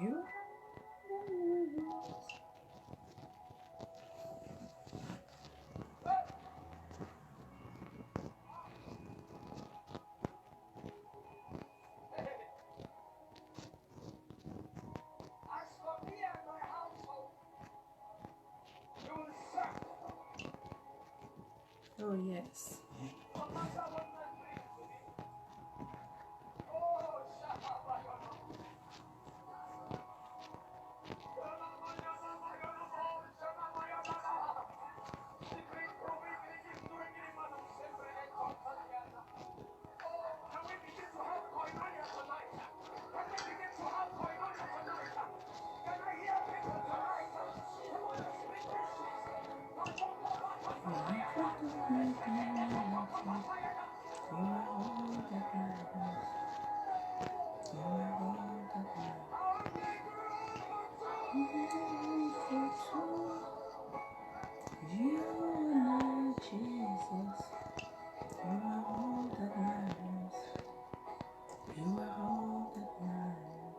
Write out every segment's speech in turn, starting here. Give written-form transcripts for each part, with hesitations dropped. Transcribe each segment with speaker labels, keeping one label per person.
Speaker 1: You. Oh yes. You are Jesus. You are all that matters. You are all that matters.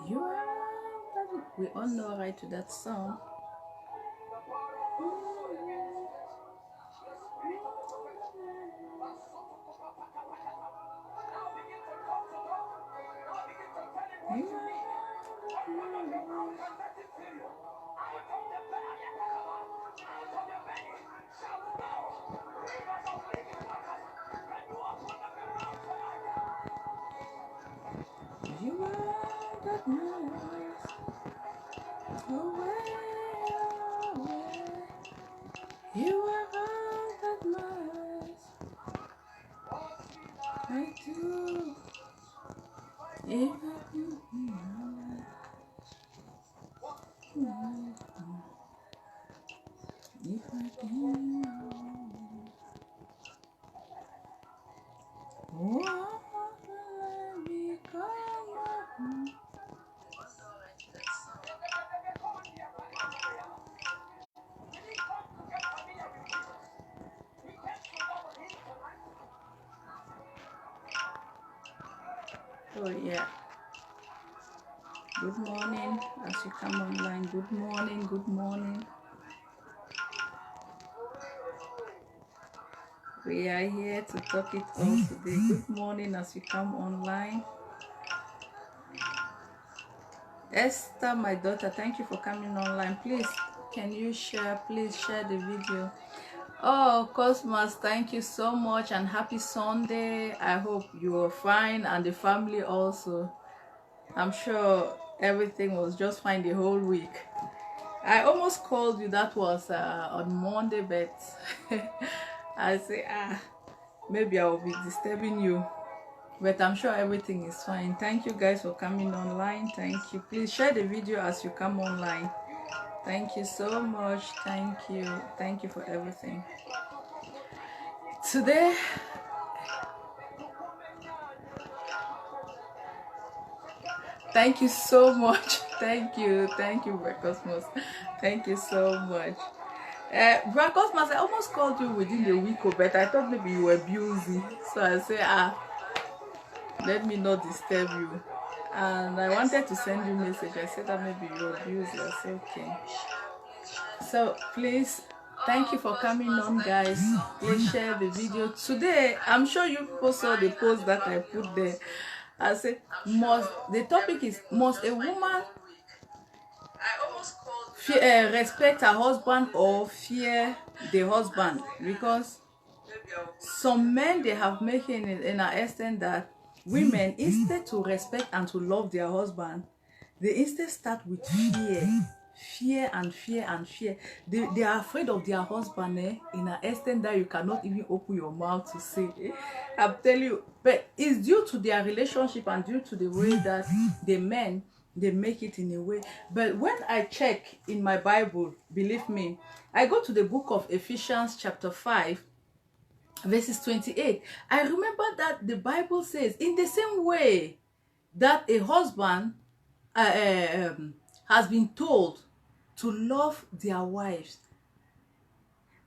Speaker 1: You are all that. We all know right to that song. You are you are that matters. Away, away. You are all that matters. I do. If I do. If I can. Oh, let me come. Oh yeah. Good morning as you come online. Good morning. Good morning. We are here to talk it all today. Good morning as you come online. Esther, my daughter, thank you for coming online. Please, can you share? Please share the video. Oh, Cosmos, thank you so much and happy Sunday. I hope you are fine and the family also. I'm sure everything was just fine the whole week. I almost called you, that was on Monday, but I say, maybe I will be disturbing you. But I'm sure everything is fine. Thank you guys for coming online. Thank you. Please share the video as you come online. Thank you so much. Thank you. Thank you for everything. Today, thank you so much. Thank you. Thank you, Cosmos. Thank you so much. Cosmos, I almost called you within the week, but I thought maybe you were busy. So I say, let me not disturb you. And I wanted to send you a message. I said that maybe you're busy. I said, okay. So please, thank you for coming on, guys. Please share the video. Today, I'm sure you people saw the post that I put there. I said, the topic is, must a woman respect her husband or fear the husband? Because some men, they have made it in an extent that women, instead to respect and to love their husband, they instead start with fear and fear and fear. They are afraid of their husband in an extent that you cannot even open your mouth to say. I'm telling you, but it's due to their relationship and due to the way that the men, they make it in a way. But when I check in my Bible, believe me, I go to the book of Ephesians chapter 5 verses 28. I remember that the Bible says, in the same way that a husband has been told to love their wives.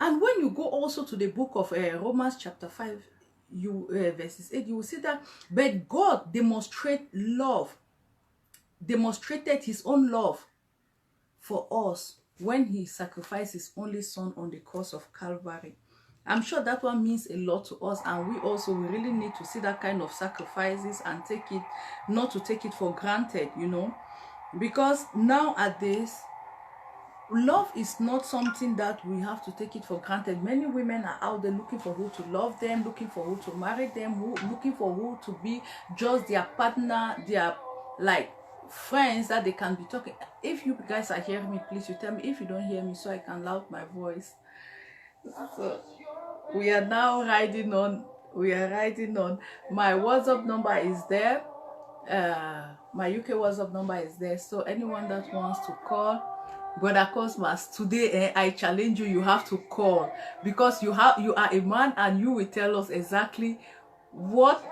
Speaker 1: And when you go also to the book of Romans chapter 5, verses 8, you will see that, but God demonstrated his own love for us when he sacrificed his only son on the cross of Calvary. I'm sure that one means a lot to us, and we really need to see that kind of sacrifices and not to take it for granted, you know, because nowadays love is not something that we have to take it for granted. Many women are out there looking for who to love them, looking for who to marry them, looking for who to be just their partner, their like friends that they can be talking. If you guys are hearing me, please you tell me if you don't hear me so I can loud my voice. So we are now riding on my WhatsApp number is there. My UK WhatsApp number is there, so anyone that wants to call Brother Cosmas today, I challenge you have to call, because you are a man and you will tell us exactly what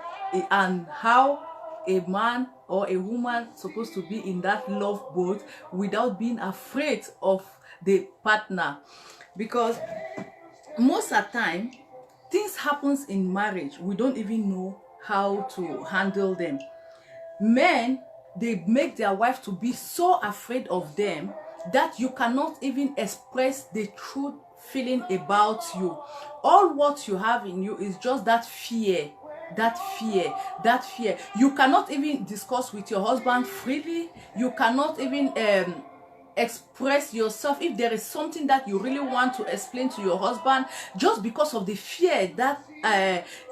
Speaker 1: and how a man or a woman supposed to be in that love boat without being afraid of the partner. Because most of the time things happens in marriage, we don't even know how to handle them. Men, they make their wife to be so afraid of them that you cannot even express the true feeling about you. All what you have in you is just that fear. You cannot even discuss with your husband freely. You cannot even express yourself if there is something that you really want to explain to your husband, just because of the fear that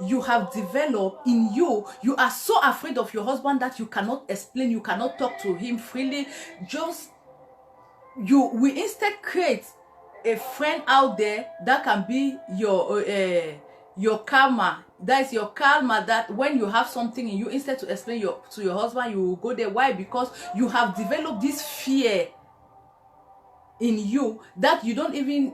Speaker 1: you have developed in you. You are so afraid of your husband that you cannot explain, you cannot talk to him freely. We instead create a friend out there that can be your karma. That is your karma, that when you have something in you, instead to explain to your husband, you will go there. Why? Because you have developed this fear in you that you don't even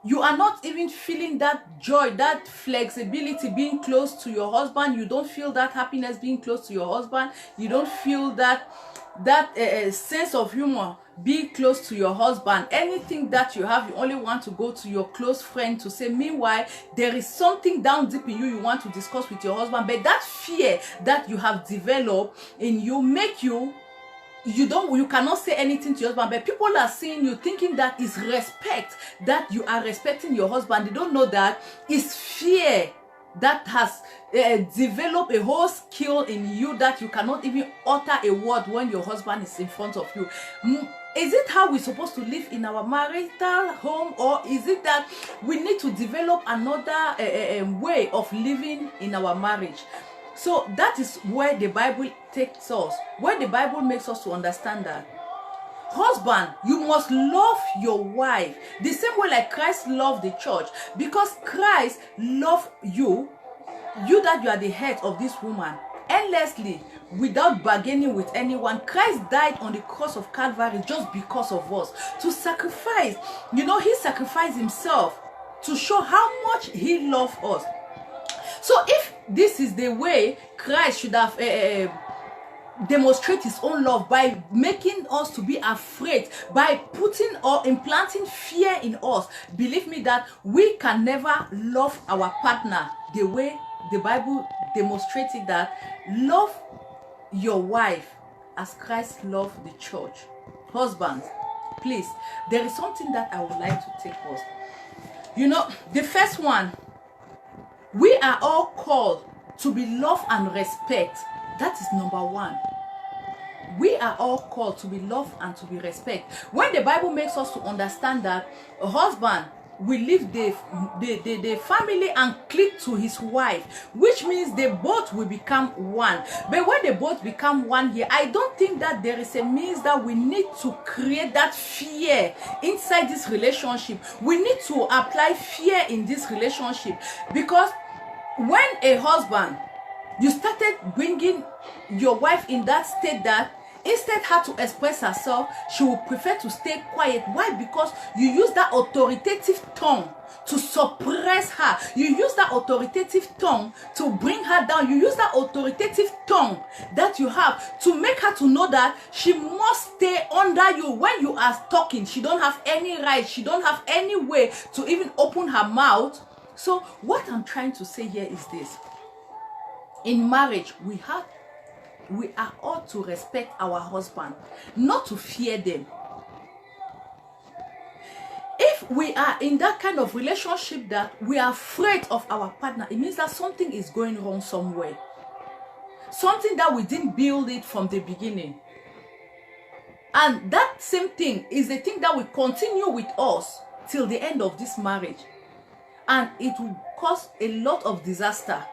Speaker 1: you are not even feeling that joy, that flexibility being close to your husband. You don't feel that happiness being close to your husband. You don't feel that sense of humor being close to your husband. Anything that you have, you only want to go to your close friend to say. Meanwhile, there is something down deep in you want to discuss with your husband, but that fear that you have developed in you make you cannot say anything to your husband. But people are seeing you thinking that is respect, that you are respecting your husband. They don't know that it's fear that has developed a whole skill in you that you cannot even utter a word when your husband is in front of you. Is it how we're supposed to live in our marital home, or is it that we need to develop another way of living in our marriage? So that is where the Bible takes us, where the Bible makes us to understand that husband, you must love your wife the same way like Christ loved the church, because Christ loved you that you are the head of this woman endlessly, without bargaining with anyone. Christ died on the cross of Calvary just because of us, to sacrifice. You know, he sacrificed himself to show how much he loved us. So if this is the way Christ should have demonstrate his own love, by making us to be afraid, by putting or implanting fear in us, believe me that we can never love our partner the way the Bible demonstrated that. Love your wife as Christ loved the church. Husbands, please, there is something that I would like to take us. You know, the first one, we are all called to be loved and respect. That is number one. We are all called to be loved and to be respected. When the Bible makes us to understand that a husband will leave the family and cleave to his wife, which means they both will become one. But when they both become one here, I don't think that there is a means that we need to create that fear inside this relationship. We need to apply fear in this relationship, because when a husband, you started bringing your wife in that state that instead her to express herself, she would prefer to stay quiet. Why? Because you use that authoritative tongue to suppress her. You use that authoritative tongue to bring her down. You use that authoritative tongue that you have to make her to know that she must stay under you. When you are talking, she don't have any right, she don't have any way to even open her mouth So what I'm trying to say here is this: in marriage, we are ought to respect our husband, not to fear them. If we are in that kind of relationship that we are afraid of our partner, it means that something is going wrong somewhere. Something that we didn't build it from the beginning. And that same thing is the thing that will continue with us till the end of this marriage. And it will cause a lot of disaster.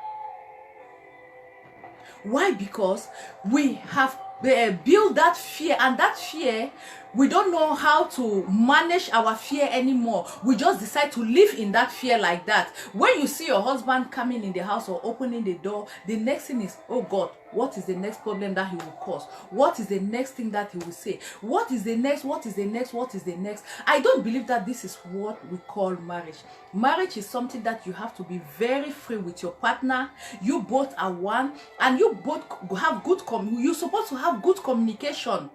Speaker 1: Why? Because we have built that fear, and that fear, we don't know how to manage our fear anymore. We just decide to live in that fear like that. When you see your husband coming in the house or opening the door, the next thing is, oh God, what is the next problem that he will cause? What is the next thing that he will say? What is the next? What is the next? What is the next? I don't believe that this is what we call marriage. Marriage is something that you have to be very free with your partner. You both are one, and you both have good you're supposed to have good communication.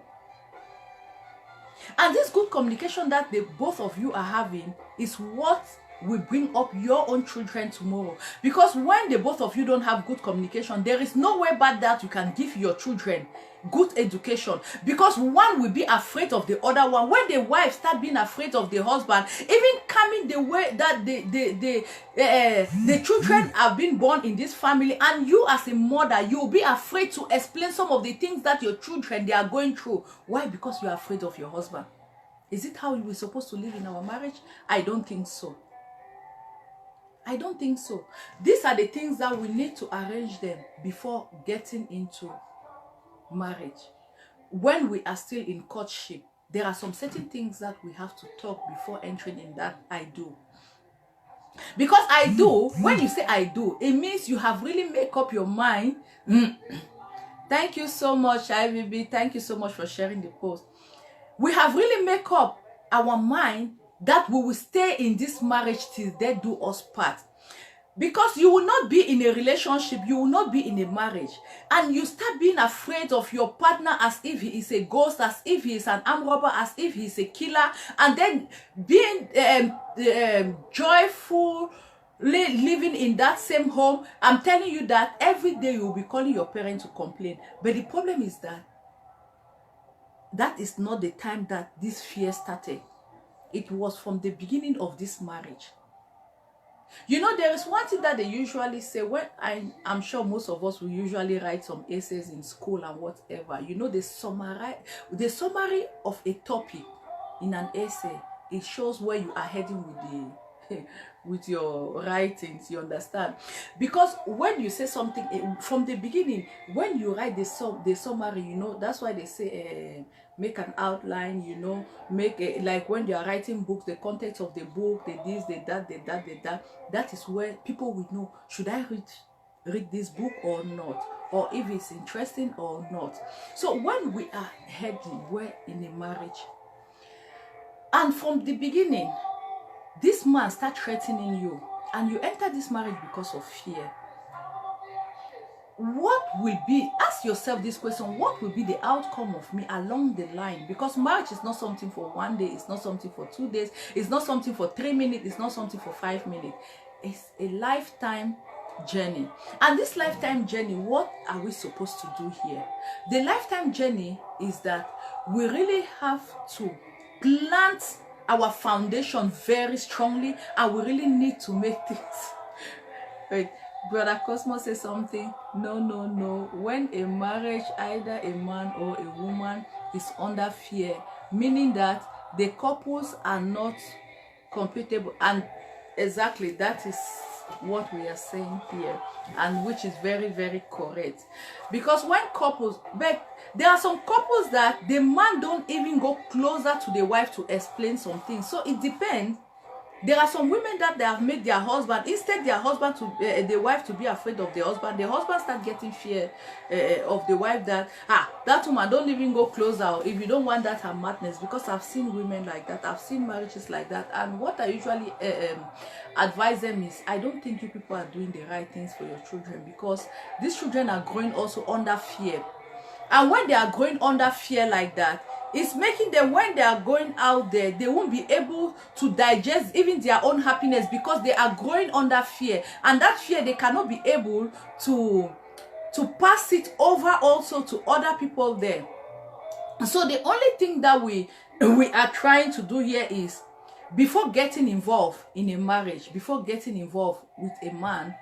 Speaker 1: And this good communication that the both of you are having is what will bring up your own children tomorrow. Because when the both of you don't have good communication, there is no way but that you can give your children good education, because one will be afraid of the other one. When the wife start being afraid of the husband, even coming the way that the children have been born in this family, and you as a mother, you will be afraid to explain some of the things that your children they are going through. Why? Because you are afraid of your husband. Is it how we're supposed to live in our marriage? I don't think so. I don't think so. These are the things that we need to arrange them before getting into marriage. When we are still in courtship, there are some certain things that we have to talk before entering in that I do. Because I do, when you say I do, it means you have really made up your mind. Thank you so much, IVB. Thank you so much for sharing the post. We have really made up our mind that we will stay in this marriage till they do us part. Because you will not be in a relationship, you will not be in a marriage, and you start being afraid of your partner as if he is a ghost, as if he is an armed robber, as if he is a killer, and then being joyful, living in that same home. I'm telling you that every day you will be calling your parents to complain. But the problem is that that is not the time that this fear started. It was from the beginning of this marriage. You know, there is one thing that they usually say when I'm sure most of us will usually write some essays in school and whatever. You know, the summary of a topic in an essay, it shows where you are heading with the with your writings, you understand? Because when you say something from the beginning, when you write the summary, you know, that's why they say make an outline, you know, make a, like when you are writing books, the context of the book, the this, the that, the that, the that. That is where people will know, should I read this book or not, or if it's interesting or not. So when we are heading, we're in a marriage, and from the beginning, this man starts threatening you, and you enter this marriage because of fear. What will be, ask yourself this question, what will be the outcome of me along the line? Because marriage is not something for one day, it's not something for 2 days, it's not something for 3 minutes, it's not something for 5 minutes. It's a lifetime journey. And this lifetime journey, what are we supposed to do here? The lifetime journey is that we really have to plant our foundation very strongly, and we really need to make things. Wait, Brother Cosmo says something. No. When a marriage, either a man or a woman is under fear, meaning that the couples are not compatible, and exactly that is what we are saying here, and which is very, very correct. Because when couples, but there are some couples that the man don't even go closer to the wife to explain some things. So it depends. There are some women that they have made their husband, instead their husband to the wife to be afraid of the husband start getting fear of the wife, that that woman don't even go closer if you don't want that her madness. Because I've seen women like that, I've seen marriages like that, and what I usually advise them is, I don't think you people are doing the right things for your children, because these children are growing also under fear. And when they are growing under fear like that, It's making them, when they are going out there, they won't be able to digest even their own happiness, because they are growing under fear, and that fear they cannot be able to pass it over also to other people there. So the only thing that we are trying to do here is, before getting involved in a marriage, before getting involved with a man,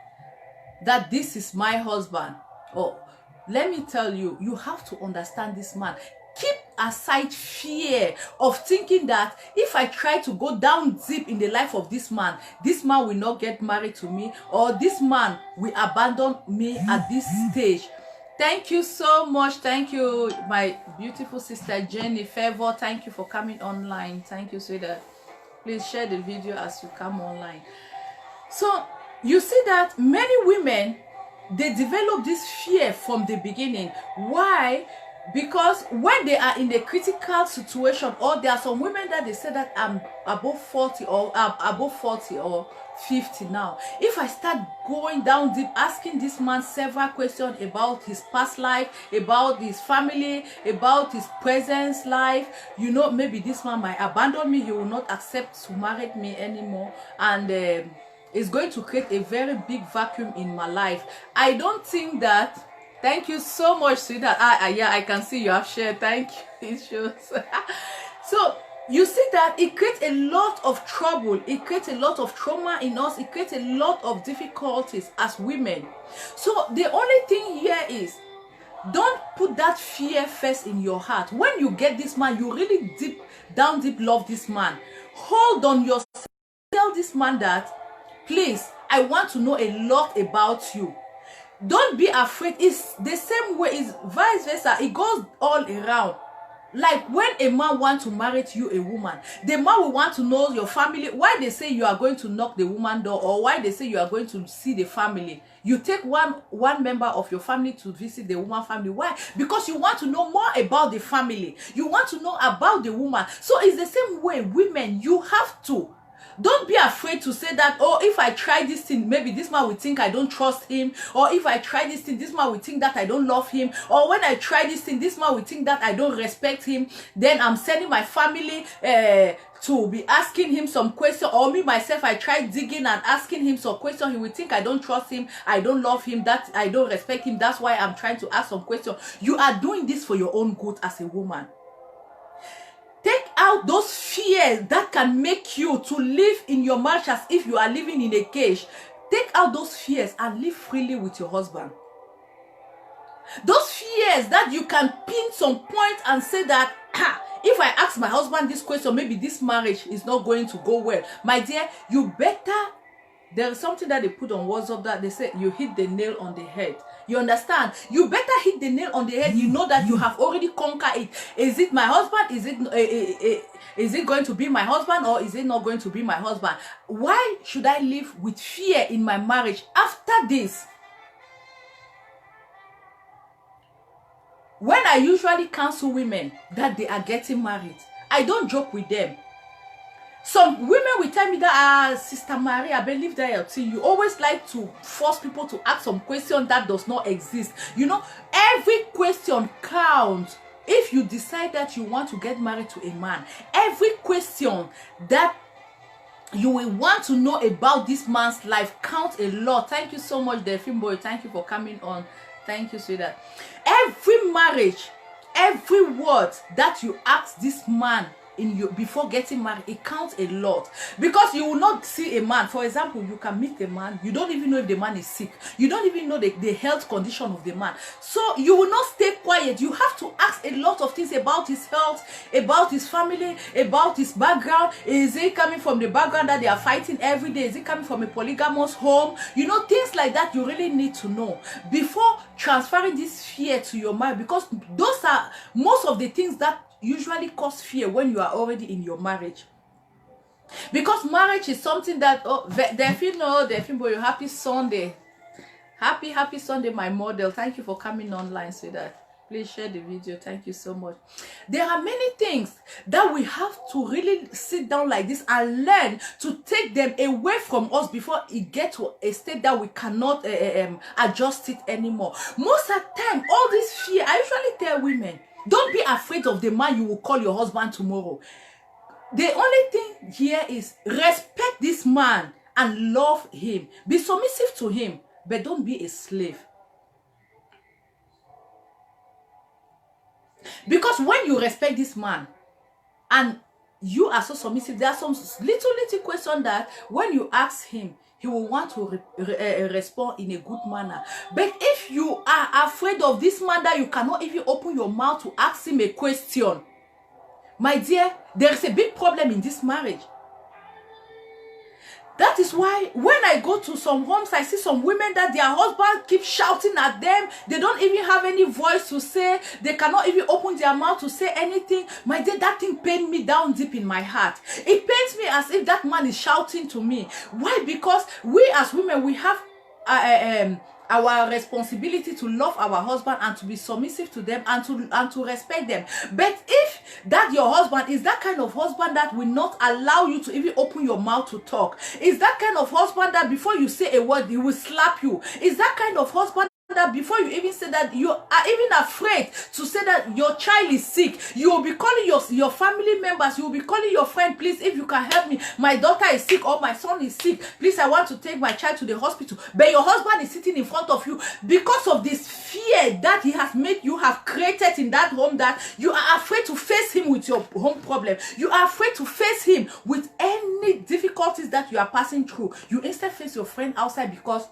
Speaker 1: that this is my husband, or let me tell you, you have to understand this man. Keep aside fear of thinking that if I try to go down deep in the life of this man will not get married to me, or this man will abandon me at this stage. Thank you so much. Thank you, my beautiful sister Jenny Favor. Thank you for coming online. Thank you, sweetheart. Please share the video as you come online. So you see that many women, they develop this fear from the beginning. Why? Because when they are in a critical situation, or there are some women that they say that I'm above 40 or above 40 or 50 now. If I start going down deep, asking this man several questions about his past life, about his family, about his present life, you know, maybe this man might abandon me. He will not accept to marry me anymore, and it's going to create a very big vacuum in my life. I don't think that. Thank you so much, sweetheart. Yeah, I can see you have shared. Thank you. It shows. So you see that it creates a lot of trouble. It creates a lot of trauma in us. It creates a lot of difficulties as women. So the only thing here is, don't put that fear first in your heart. When you get this man, you really deep love this man. Hold on yourself. Tell this man that, please, I want to know a lot about you. Don't be afraid. It's the same way, it's vice versa. It goes all around. Like when a man wants to marry you, a woman, the man will want to know your family. Why they say you are going to knock the woman door, or why they say you are going to see the family. You take one member of your family to visit the woman family. Why? Because you want to know more about the family. You want to know about the woman. So it's the same way, women, you have to. Don't be afraid to say that, oh, if I try this thing, maybe this man will think I don't trust him. Or if I try this thing, this man will think that I don't love him. Or when I try this thing, this man will think that I don't respect him. Then I'm sending my family to be asking him some question. Or me, myself, I try digging and asking him some question. He will think I don't trust him, I don't love him, that I don't respect him. That's why I'm trying to ask some question. You are doing this for your own good as a woman. Take out those fears that can make you to live in your marriage as if you are living in a cage. Take out those fears and live freely with your husband. Those fears that you can pin some point and say that, if I ask my husband this question, maybe this marriage is not going to go well. My dear, you better, there is something that they put on WhatsApp that they say you hit the nail on the head. You understand? You better hit the nail on the head. You know that you have already conquered it. Is it my husband? Is it going to be my husband, or is it not going to be my husband? Why should I live with fear in my marriage after this? When I usually counsel women that they are getting married, I don't joke with them. Some women will tell me that, Sister Maria, I believe that you always like to force people to ask some question that does not exist. You know, every question counts. If you decide that you want to get married to a man, every question that you will want to know about this man's life counts a lot. Thank you so much, Delphine Boy. Thank you for coming on. Thank you, sweetheart. Every marriage, every word that you ask this man in you before getting married, it counts a lot. Because you will not see a man, for example, you can meet a man, you don't even know if the man is sick, you don't even know the health condition of the man, so you will not stay quiet. You have to ask a lot of things about his health, about his family, about his background. Is he coming from the background that they are fighting every day? Is he coming from a polygamous home? You know, things like that you really need to know before transferring this fear to your mind, because those are most of the things that usually cause fear when you are already in your marriage. Because marriage is something that, oh, Delphine Boy, happy Sunday. Happy Sunday, my model. Thank you for coming online, sweetheart. Please share the video. Thank you so much. There are many things that we have to really sit down like this and learn to take them away from us before it gets to a state that we cannot adjust it anymore. Most of the time, all this fear, I usually tell women, Don't be afraid of the man you will call your husband tomorrow. The only thing here is respect this man and love him. Be submissive to him, but don't be a slave. Because when you respect this man and you are so submissive, there are some little question that when you ask him, he will want to respond in a good manner. But if you are afraid of this man that you cannot even open your mouth to ask him a question, my dear, there is a big problem in this marriage. That is why when I go to some homes, I see some women that their husband keeps shouting at them. They don't even have any voice to say. They cannot even open their mouth to say anything. My dear, that thing pains me down deep in my heart. It pains me as if that man is shouting to me. Why? Because we as women, we have our responsibility to love our husband and to be submissive to them and to respect them. But if that your husband is that kind of husband that will not allow you to even open your mouth to talk, is that kind of husband that before you say a word he will slap you, is that kind of husband that before you even say that you are even afraid to say that your child is sick, you will be calling your family members, you will be calling your friend, please, if you can help me, my daughter is sick or my son is sick, please, I want to take my child to the hospital. But your husband is sitting in front of you because of this fear that he has made you have created in that home, that you are afraid to face him with your home problem. You are afraid to face him with any difficulties that you are passing through. You instead face your friend outside because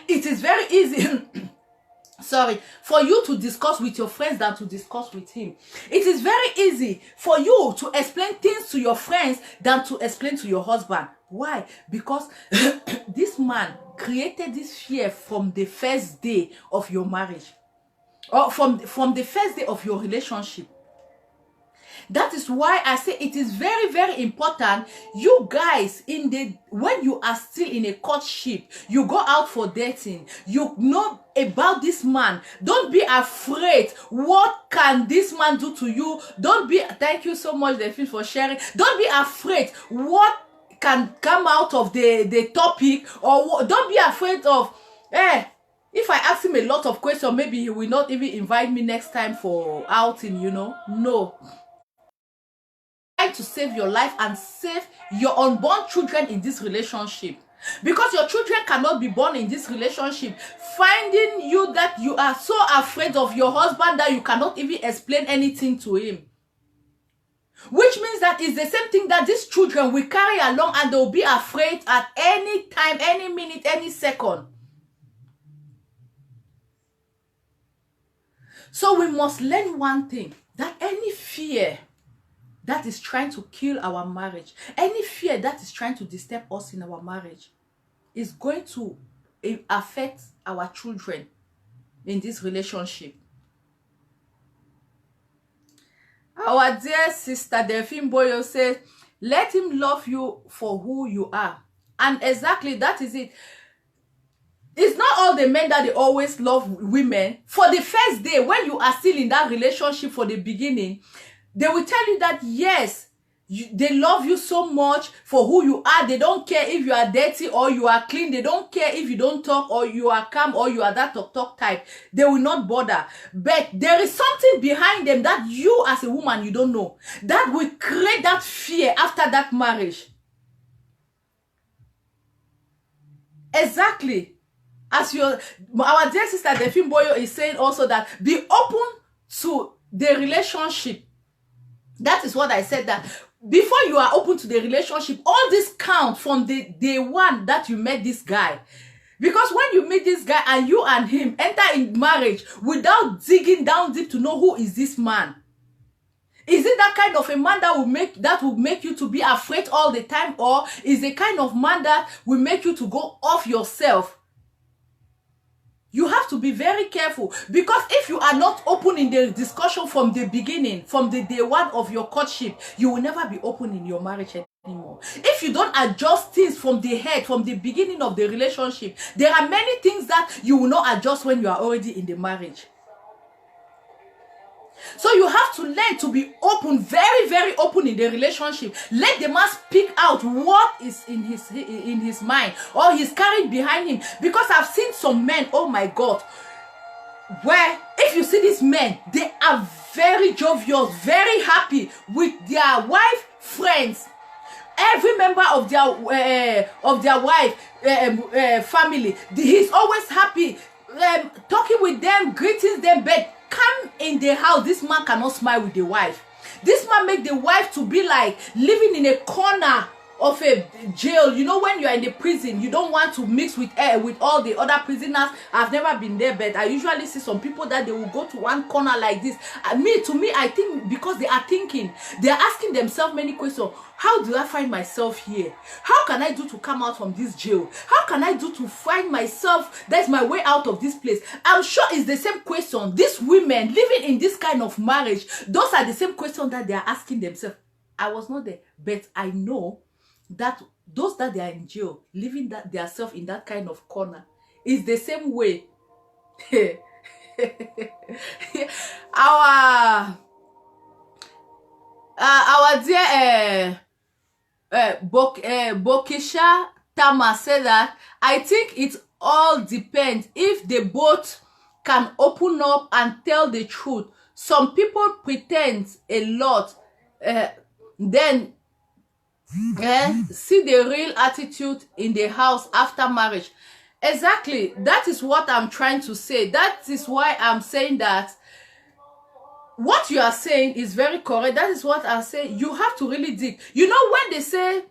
Speaker 1: it is very easy sorry, for you to discuss with your friends than to discuss with him. It is very easy for you to explain things to your friends than to explain to your husband. Why? Because this man created this fear from the first day of your marriage, or from the first day of your relationship. That is why I say it is very, very important. You guys, when you are still in a courtship, you go out for dating, you know about this man. Don't be afraid. What can this man do to you? Don't be, thank you so much, Delphine, for sharing. Don't be afraid. What can come out of the topic, or don't be afraid of, if I ask him a lot of questions, maybe he will not even invite me next time for outing, you know. No. To save your life and save your unborn children in this relationship, because your children cannot be born in this relationship finding you that you are so afraid of your husband that you cannot even explain anything to him, which means that it's the same thing that these children will carry along, and they'll be afraid at any time, any minute, any second. So we must learn one thing, that any fear that is trying to kill our marriage, any fear that is trying to disturb us in our marriage, is going to affect our children in this relationship. Our dear sister Delphine Boyo says, let him love you for who you are. And exactly that is it. It's not all the men that they always love women. For the first day, when you are still in that relationship for the beginning, they will tell you that, yes, they love you so much for who you are. They don't care if you are dirty or you are clean. They don't care if you don't talk or you are calm or you are that talk type. They will not bother. But there is something behind them that you as a woman, you don't know, that will create that fear after that marriage. Exactly. As our dear sister Delphine Boyo is saying also, that be open to the relationship. That is what I said, that before you are open to the relationship, all this count from the day one that you met this guy. Because when you meet this guy and you and him enter in marriage without digging down deep to know who is this man, is it that kind of a man that will make you to be afraid all the time, or is the kind of man that will make you to go off yourself? You have to be very careful, because if you are not open in the discussion from the beginning, from the day one of your courtship, you will never be open in your marriage anymore. If you don't adjust things from the head, from the beginning of the relationship, there are many things that you will not adjust when you are already in the marriage. So you have to learn to be open, very, very open in the relationship. Let the man speak out what is in his mind or he's carrying behind him. Because I've seen some men, oh my God, where If you see these men, they are very jovial, very happy with their wife friends. Every member of their wife family, he's always happy, talking with them, greeting them. But come in the house, this man cannot smile with the wife. This man make the wife to be like living in a corner of a jail. You know, when you are in the prison, you don't want to mix with all the other prisoners. I've never been there, but I usually see some people that they will go to one corner like this. To me, I think because they are thinking, they are asking themselves many questions. How do I find myself here? How can I do to come out from this jail? How can I do to find myself? That's my way out of this place. I'm sure it's the same question. These women living in this kind of marriage, those are the same questions that they are asking themselves. I was not there, but I know that those that they are in jail, living that themselves in that kind of corner, is the same way our dear Bokisha Tama said that I think it all depends if they both can open up and tell the truth. Some people pretend a lot, then see the real attitude in the house after marriage. Exactly, that is what I'm trying to say. That is why I'm saying that what you are saying is very correct. That is what I'm saying. You have to really dig. You know, when they say,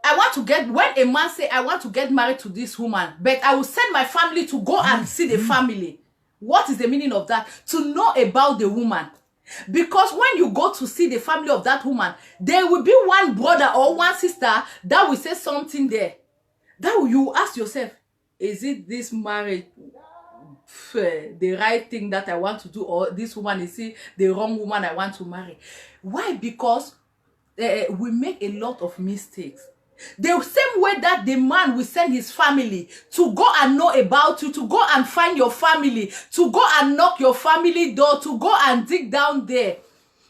Speaker 1: when a man say, I want to get married to this woman, but I will send my family to go and see the family. What is the meaning of that? To know about the woman. Because when you go to see the family of that woman, there will be one brother or one sister that will say something there. That you ask yourself, is it this marriage the right thing that I want to do, or this woman is it the wrong woman I want to marry? Why? Because we make a lot of mistakes. The same way that the man will send his family to go and know about you, to go and find your family, to go and knock your family door, to go and dig down there.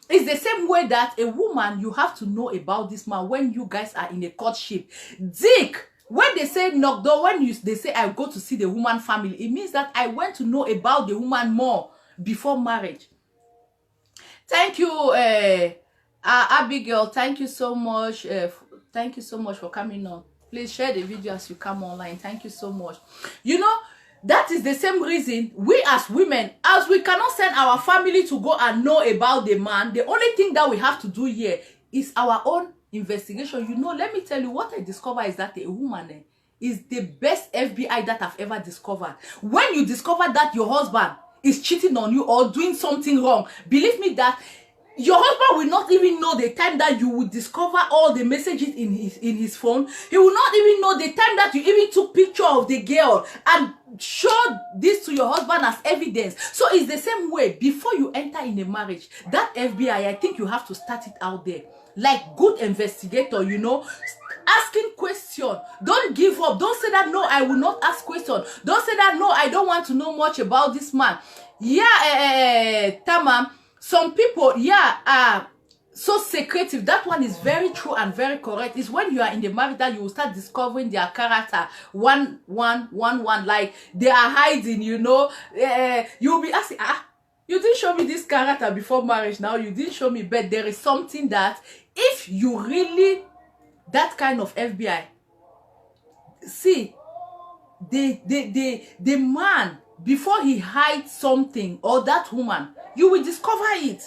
Speaker 1: It's the same way that a woman, you have to know about this man when you guys are in a courtship. Dig. When they say knock door, they say I go to see the woman family, it means that I went to know about the woman more before marriage. Thank you, Abigail. Thank you so much. Thank you so much for coming on. Please share the video as you come online. Thank you so much. You know, that is the same reason we as women, as we cannot send our family to go and know about the man, the only thing that we have to do here is our own investigation. You know, let me tell you, what I discover is that a woman is the best FBI that I've ever discovered. When you discover that your husband is cheating on you or doing something wrong, believe me that your husband will not even know the time that you will discover all the messages in his phone. He will not even know the time that you even took picture of the girl and showed this to your husband as evidence. So it's the same way. Before you enter in a marriage, that FBI, I think you have to start it out there. Like good investigator, you know, asking question. Don't give up. Don't say that, no, I will not ask question. Don't say that, no, I don't want to know much about this man. Yeah, Tamam. Some people, are so secretive. That one is very true and very correct. It's when you are in the marriage that you will start discovering their character one. Like they are hiding, you know. You will be asking, you didn't show me this character before marriage. Now you didn't show me. But there is something that if you really, that kind of FBI, see, the man, before he hides something, or that woman, you will discover it.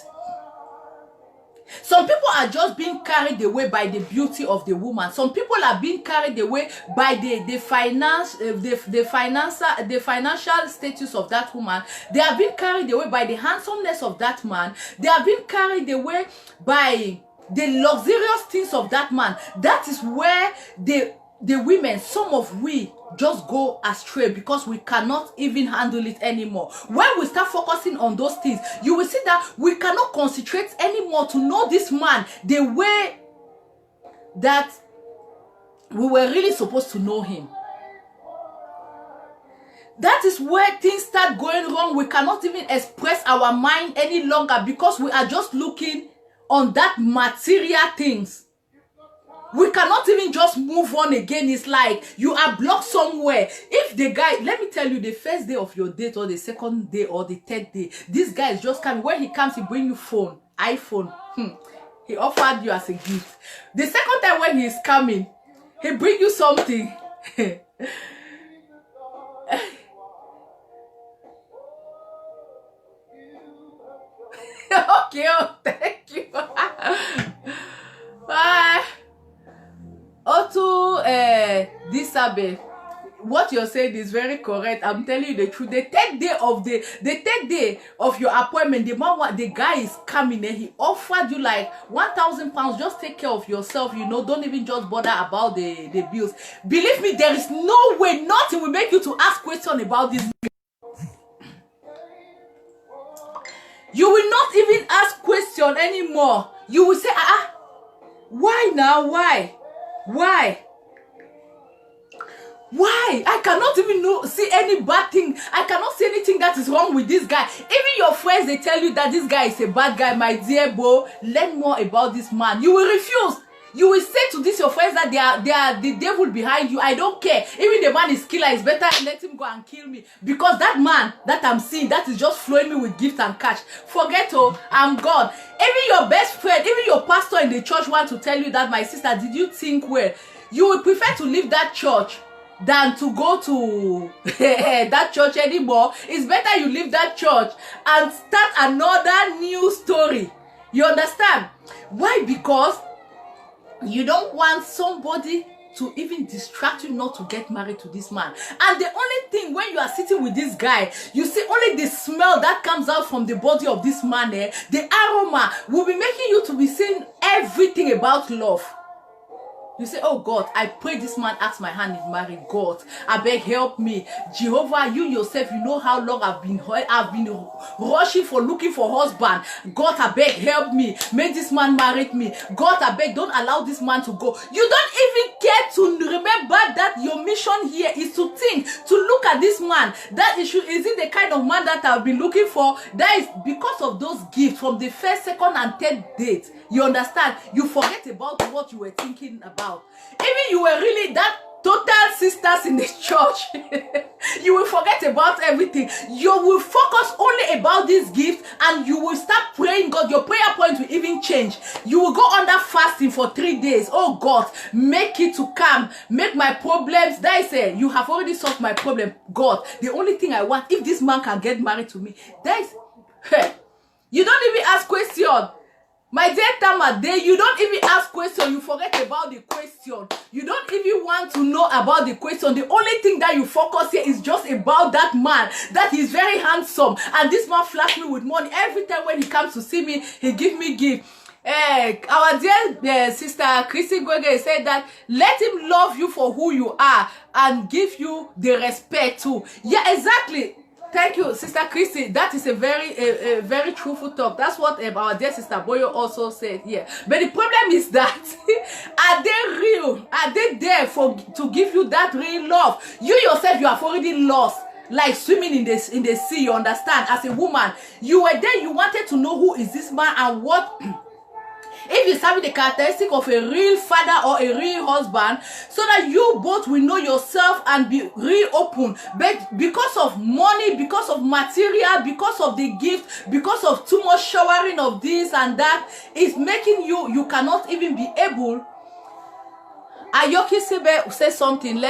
Speaker 1: Some people are just being carried away by the beauty of the woman. Some people are being carried away by the financial status of that woman. They are being carried away by the handsomeness of that man. They are being carried away by the luxurious things of that man. That is where the women, some of we just go astray because we cannot even handle it anymore. When we start focusing on those things, you will see that we cannot concentrate anymore to know this man the way that we were really supposed to know him. That is where things start going wrong. We cannot even express our mind any longer because we are just looking on that material things. We cannot even just move on again. It's like you are blocked somewhere. If the guy, let me tell you, the first day of your date or the second day or the third day, this guy is just coming. When he comes, he bring you phone, iPhone. He offered you as a gift. The second time when he is coming, he bring you something. Okay, oh, thank you. Disabe, what you're saying is very correct. I'm telling you the truth. The third day of your appointment, the guy is coming and he offered you like 1,000 pounds. Just take care of yourself, you know. Don't even just bother about the bills. Believe me, there is no way, nothing will make you to ask questions about this. You will not even ask question anymore. You will say, why now? Why? I cannot even see any bad thing. I cannot see anything that is wrong with this guy. Even your friends, they tell you that this guy is a bad guy. My dear boy, learn more about this man. You will refuse. You will say to this your friends that they are the devil behind you. I don't care. Even the man is killer. It's better let him go and kill me. Because that man that I'm seeing, that is just flowing me with gift and cash. Forget, I'm gone. Even your best friend, even your pastor in the church want to tell you that, my sister, did you think well? You will prefer to leave that church than to go to that church anymore. It's better you leave that church and start another new story. You understand? Why? Because you don't want somebody to even distract you not to get married to this man. And the only thing, when you are sitting with this guy, you see only the smell that comes out from the body of this man, the aroma will be making you to be seeing everything about love. You say, oh God, I pray this man asks my hand in marriage. God, I beg, help me. Jehovah, you yourself, you know how long I've been rushing for looking for husband. God, I beg, help me. Make this man marry me. God, I beg, don't allow this man to go. You don't even care to remember that your mission here is to think, to look at this man. That is it the kind of man that I've been looking for? That is because of those gifts from the first, second, and third date. You understand? You forget about what you were thinking about. Even you were really that total sisters in the church. You will forget about everything. You will focus only about this gift, and you will start praying God. Your prayer point will even change. You will go under fasting for 3 days. Oh God, make it to come. Make my problems. That is it. You have already solved my problem. God, the only thing I want, if this man can get married to me, that is, you don't even ask question. My dear Tama, you don't even ask question. You forget about the question. You don't even want to know about the question. The only thing that you focus here is just about that man. That he's very handsome. And this man flash me with money. Every time when he comes to see me, he give me gift. Our dear sister Christy Gwege said that let him love you for who you are and give you the respect too. Yeah, exactly. Thank you, Sister Christy. That is a very truthful talk. That's what our dear Sister Boyo also said here. But the problem is that, are they real? Are they there to give you that real love? You yourself, you have already lost. Like swimming in the sea, you understand? As a woman, you were there, you wanted to know who is this man and what... If you have the characteristic of a real father or a real husband, so that you both will know yourself and be real open. But because of money, because of material, because of the gift, because of too much showering of this and that, it's making you cannot even be able. Ayoki Sebe say something.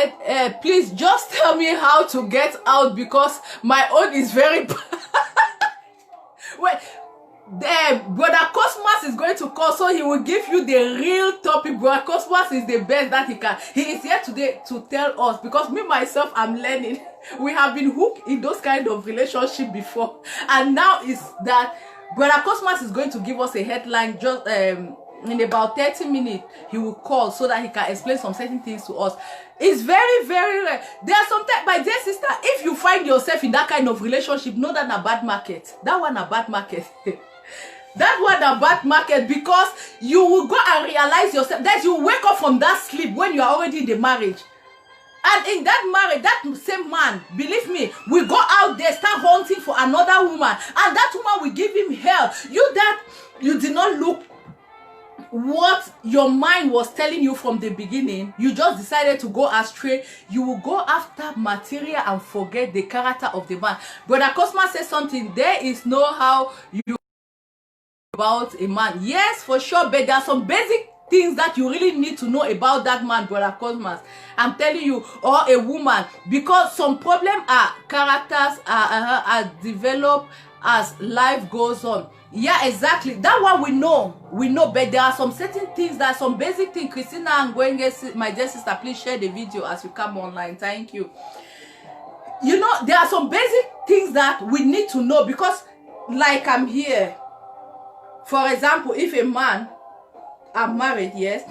Speaker 1: Please just tell me how to get out, because my own is very bad. Wait. Brother Cosmas is going to call, so he will give you the real topic. Brother Cosmas is the best that he can. He is here today to tell us, because me myself, I'm learning. We have been hooked in those kind of relationship before, and now is that Brother Cosmas is going to give us a headline. Just in about 30 minutes, he will call so that he can explain some certain things to us. It's very, very rare. There are sometimes, my dear sister, if you find yourself in that kind of relationship, know that a bad market. That one a bad market. That one a bad market, because you will go and realize yourself that you wake up from that sleep when you are already in the marriage. And in that marriage, that same man, believe me, will go out there, start hunting for another woman. And that woman will give him hell. You did not look what your mind was telling you from the beginning, you just decided to go astray. You will go after material and forget the character of the man. Brother Cosmas says something. There is no how you about a man. Yes, for sure, but there are some basic things that you really need to know about that man, Brother Cosmas. I'm telling you, or a woman, because some problem are characters are developed as life goes on. Yeah, exactly. That one we know, but there are some certain things, that some basic things. Christina Ngwenge, my dear sister, please share the video as you come online. Thank you. You know, there are some basic things that we need to know, because like I'm here, for example, if a man, I'm married, yes,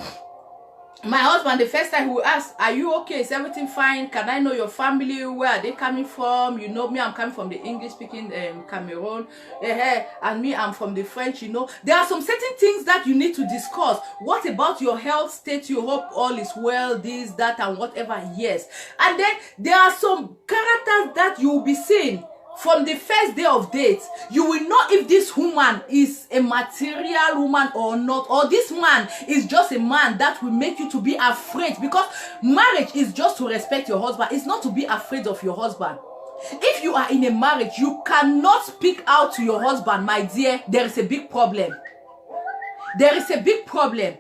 Speaker 1: my husband, the first time he will ask, are you okay? Is everything fine? Can I know your family? Where are they coming from? You know me, I'm coming from the English-speaking Cameroon. And me, I'm from the French, you know. There are some certain things that you need to discuss. What about your health state? You hope all is well, this, that, and whatever, yes. And then there are some characters that you will be seeing from the first day of dates. You will know if this woman is a material woman or not, or this man is just a man that will make you to be afraid, because marriage is just to respect your husband. It's not to be afraid of your husband. If you are in a marriage, you cannot speak out to your husband, my dear, there is a big problem. There is a big problem.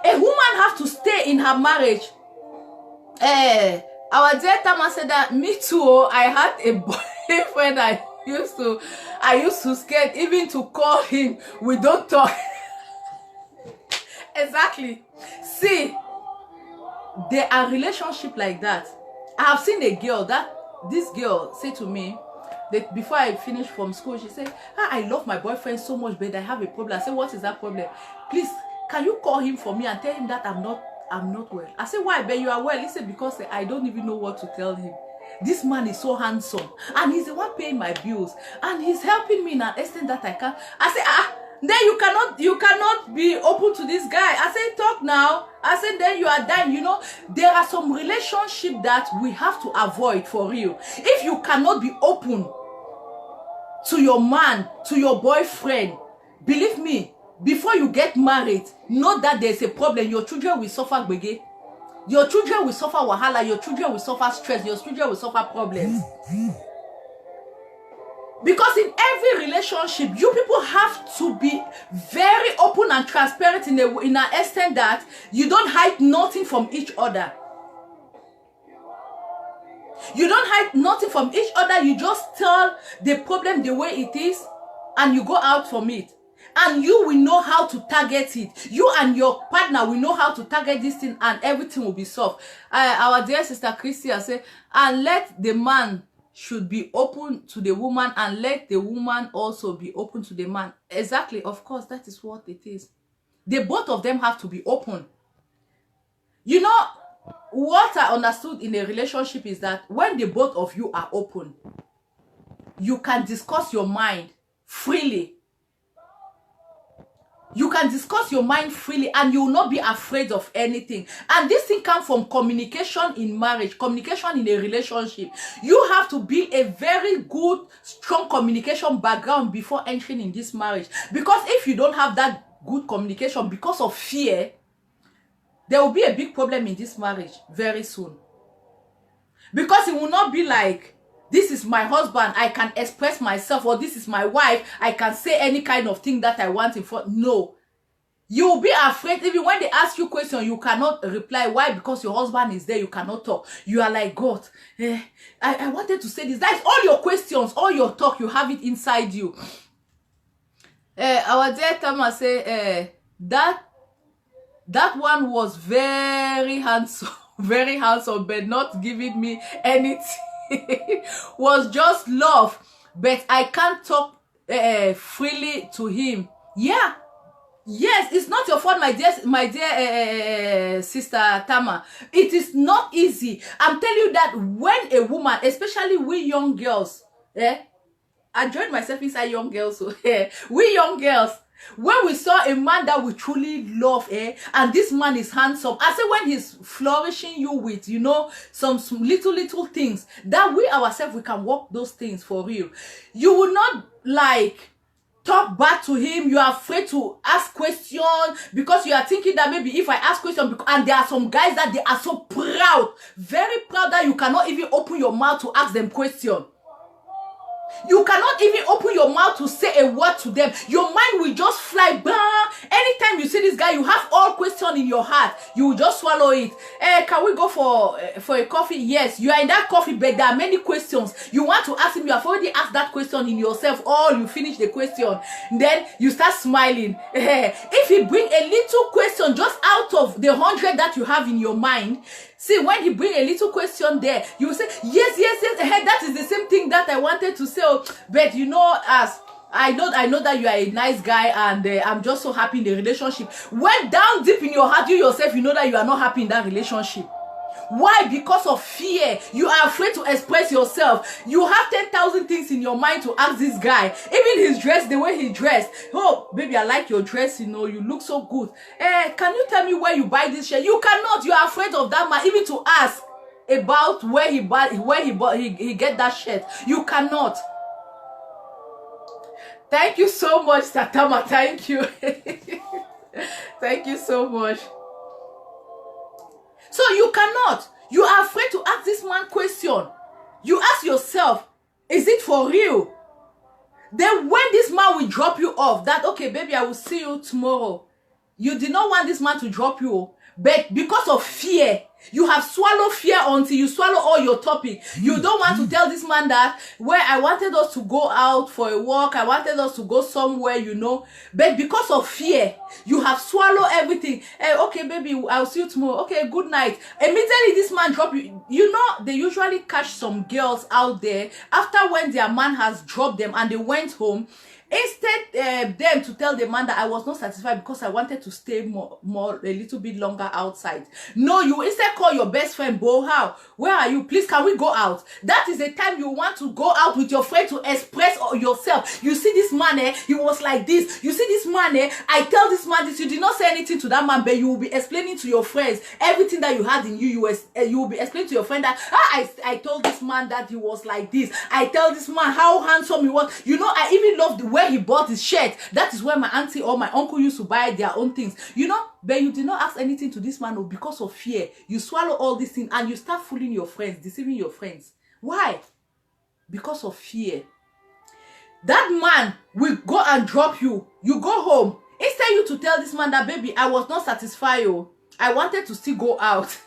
Speaker 1: A woman has to stay in her marriage. Our dear Tama said that, me too, I had a boyfriend I used to scared even to call him. We don't talk. Exactly. See, there are relationships like that. I have seen a girl, this girl said to me that before I finished from school, she said, I love my boyfriend so much, but I have a problem. I said, what is that problem? Please, can you call him for me and tell him that I'm not well? I said, why? But you are well. He said, because I don't even know what to tell him. This man is so handsome, and he's the one paying my bills, and he's helping me in an extent that I can. I said, then you cannot be open to this guy. I said, talk now. I said, then you are dying. You know, there are some relationships that we have to avoid for real. If you cannot be open to your man, to your boyfriend, believe me, before you get married, know that there's a problem. Your children will suffer gbege. Your children will suffer wahala. Your children will suffer stress. Your children will suffer problems. Because in every relationship, you people have to be very open and transparent in an extent that you don't hide nothing from each other. You don't hide nothing from each other. You just tell the problem the way it is, and you go out from it. And you will know how to target it. You and your partner will know how to target this thing, and everything will be solved. Our dear sister Christia said, and let the man should be open to the woman, and let the woman also be open to the man. Exactly, of course, that is what it is. The both of them have to be open. You know, what I understood in a relationship is that when the both of you are open, you can discuss your mind freely. You can discuss your mind freely, and you will not be afraid of anything. And this thing comes from communication in marriage, communication in a relationship. You have to build a very good, strong communication background before entering in this marriage. Because if you don't have that good communication because of fear, there will be a big problem in this marriage very soon. Because it will not be like, this is my husband, I can express myself, or this is my wife, I can say any kind of thing that I want in front. No. You will be afraid. Even when they ask you questions, you cannot reply. Why? Because your husband is there, you cannot talk. You are like, God, I wanted to say this. That is all your questions, all your talk, you have it inside you. Our dear Tama say, that one was very handsome, very handsome, but not giving me anything. Was just love, but I can't talk freely to him. Yeah, yes, it's not your fault, my dear sister Tama. It is not easy. I'm telling you that when a woman, especially we young girls, I joined myself inside young girls, so we young girls, when we saw a man that we truly love, and this man is handsome, I say when he's flourishing you with, you know, some little things, that we ourselves, we can work those things for real. You will not like talk back to him. You are afraid to ask questions because you are thinking that maybe if I ask questions, and there are some guys that they are so proud, very proud, that you cannot even open your mouth to ask them questions. You cannot even open your mouth to say a word to them. Your mind will just fly. Blah. Anytime you see this guy, you have all questions in your heart. You will just swallow it. Can we go for a coffee? Yes. You are in that coffee, but there are many questions. You want to ask him. You have already asked that question in yourself. Or you finish the question. Then you start smiling. If he bring a little question just out of the 100 that you have in your mind, see, when he bring a little question there, you say, yes, that is the same thing that I wanted to say. But you know, as I know that you are a nice guy, and I'm just so happy in the relationship. When down deep in your heart, you yourself, you know that you are not happy in that relationship. Why? Because of fear. You are afraid to express yourself. You have 10,000 things in your mind to ask this guy. Even his dress, the way he dressed. Oh, baby, I like your dress. You know, you look so good. Can you tell me where you buy this shirt? You cannot. You are afraid of that man, even to ask about where he get that shirt. You cannot. Thank you so much, Satama. Thank you. Thank you so much. So you cannot. You are afraid to ask this man question. You ask yourself, is it for real? Then when this man will drop you off, that, okay, baby, I will see you tomorrow. You did not want this man to drop you, but because of fear, you have swallowed fear until you swallow all your topic. You don't want to tell this man that, where I wanted us to go out for a walk, I wanted us to go somewhere, you know. But because of fear, you have swallowed everything. Okay, baby, I'll see you tomorrow. Okay, good night. Immediately this man drop you. You know, they usually catch some girls out there after when their man has dropped them and they went home. Instead, them to tell the man that I was not satisfied because I wanted to stay more a little bit longer outside. No, you instead call your best friend, Bo, how? Where are you? Please, can we go out? That is the time you want to go out with your friend to express yourself. You see this man, he was like this. You see this man, I tell this man this. You did not say anything to that man, but you will be explaining to your friends everything that you had in you. You will be explaining to your friend that, I told this man that he was like this. I tell this man how handsome he was. You know, I even love the where he bought his shirt. That is where my auntie or my uncle used to buy their own things. You know, but you did not ask anything to this man because of fear. You swallow all these things and you start fooling your friends, deceiving your friends. Why? Because of fear. That man will go and drop you. You go home. Instead you to tell this man that, baby, I was not satisfied. I wanted to still go out.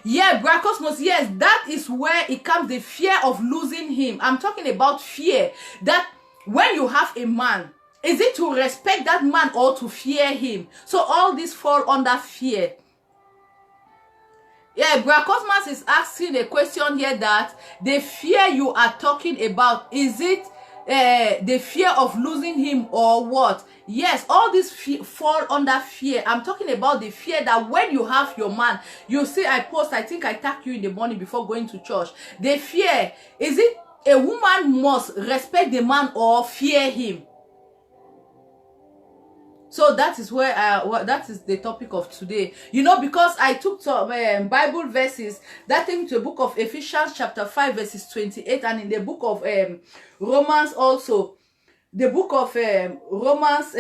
Speaker 1: Yeah, Bra Cosmos, yes, that is where it comes, the fear of losing him. I'm talking about fear. That when you have a man, is it to respect that man or to fear him? So all this fall under fear. Yeah, Bra Cosmos is asking a question here that the fear you are talking about, is it the fear of losing him or what? Yes, all this fall under fear. I'm talking about the fear that when you have your man, you see, I think I tagged you in the morning before going to church. The fear, is it a woman must respect the man or fear him? So that is where that is the topic of today. You know, because I took some Bible verses that take to the book of Ephesians chapter 5 verses 28, and in the book of Romans also, the book of Romans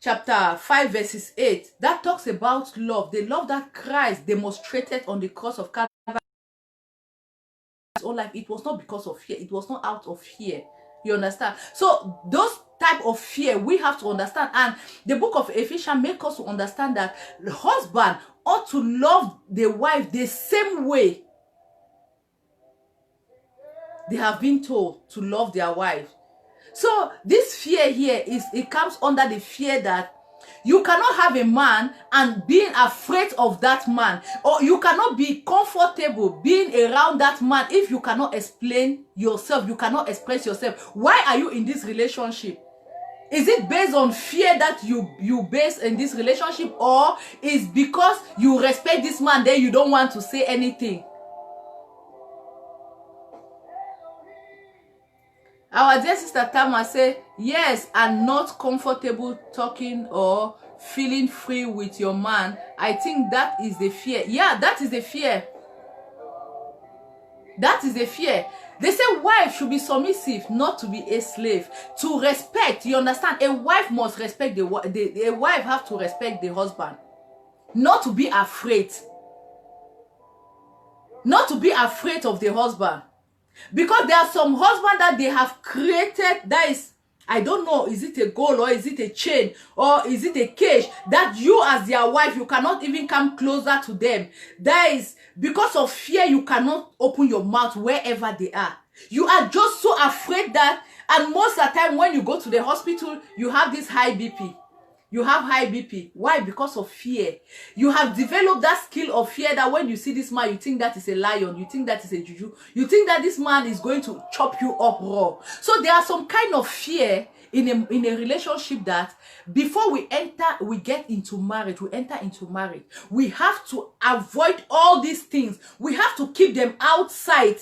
Speaker 1: chapter 5 verses 8, that talks about love, the love that Christ demonstrated on the cross of Calvary. His own life, it was not because of fear, it was not out of fear. You understand? So those type of fear we have to understand, and the book of Ephesians makes us to understand that the husband ought to love the wife the same way they have been told to love their wife. So this fear here it comes under the fear that you cannot have a man and being afraid of that man, or you cannot be comfortable being around that man if you cannot explain yourself, you cannot express yourself. Why are you in this relationship? Is it based on fear that you base in this relationship, or is because you respect this man then you don't want to say anything? Our dear sister Tama say, yes, and not comfortable talking or feeling free with your man. I think that is the fear. Yeah, that is the fear. That is a fear. They say wife should be submissive, not to be a slave. To respect, you understand? A wife must respect a wife have to respect the husband. Not to be afraid. Not to be afraid of the husband. Because there are some husbands that they have created, that is, I don't know, is it a goal or is it a chain or is it a cage that you as their wife, you cannot even come closer to them. That is, because of fear, you cannot open your mouth wherever they are. You are just so afraid that, and most of the time when you go to the hospital, you have this high BP. You have high BP. Why? Because of fear. You have developed that skill of fear that when you see this man, you think that is a lion. You think that is a juju. You think that this man is going to chop you up raw. So there are some kind of fear in a relationship that before we get into marriage, we have to avoid all these things. We have to keep them outside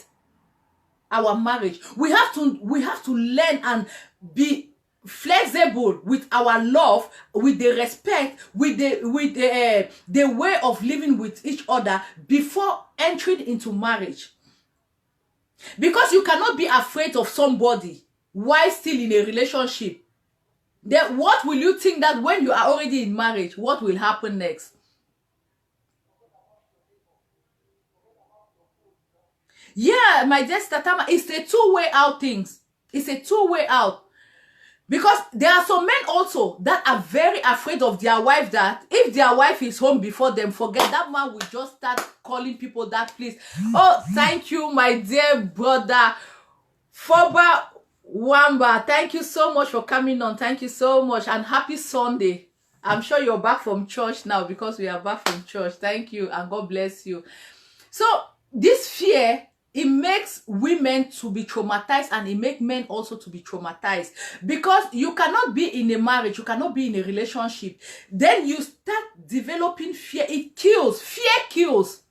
Speaker 1: our marriage. We have to learn and be flexible with our love, with the respect, with the way of living with each other before entering into marriage. Because you cannot be afraid of somebody while still in a relationship. Then what will you think that when you are already in marriage, what will happen next? Yeah, my dear Statama, it's a two-way out things. It's a two-way out. Because there are some men also that are very afraid of their wife, that if their wife is home before them, forget that man will just start calling people that, please. Oh, thank you, my dear brother. Foba Wamba, thank you so much for coming on. Thank you so much. And happy Sunday. I'm sure you're back from church now because we are back from church. Thank you and God bless you. So this fear, it makes women to be traumatized and it makes men also to be traumatized. Because you cannot be in a marriage, you cannot be in a relationship. Then you start developing fear. It kills. Fear kills.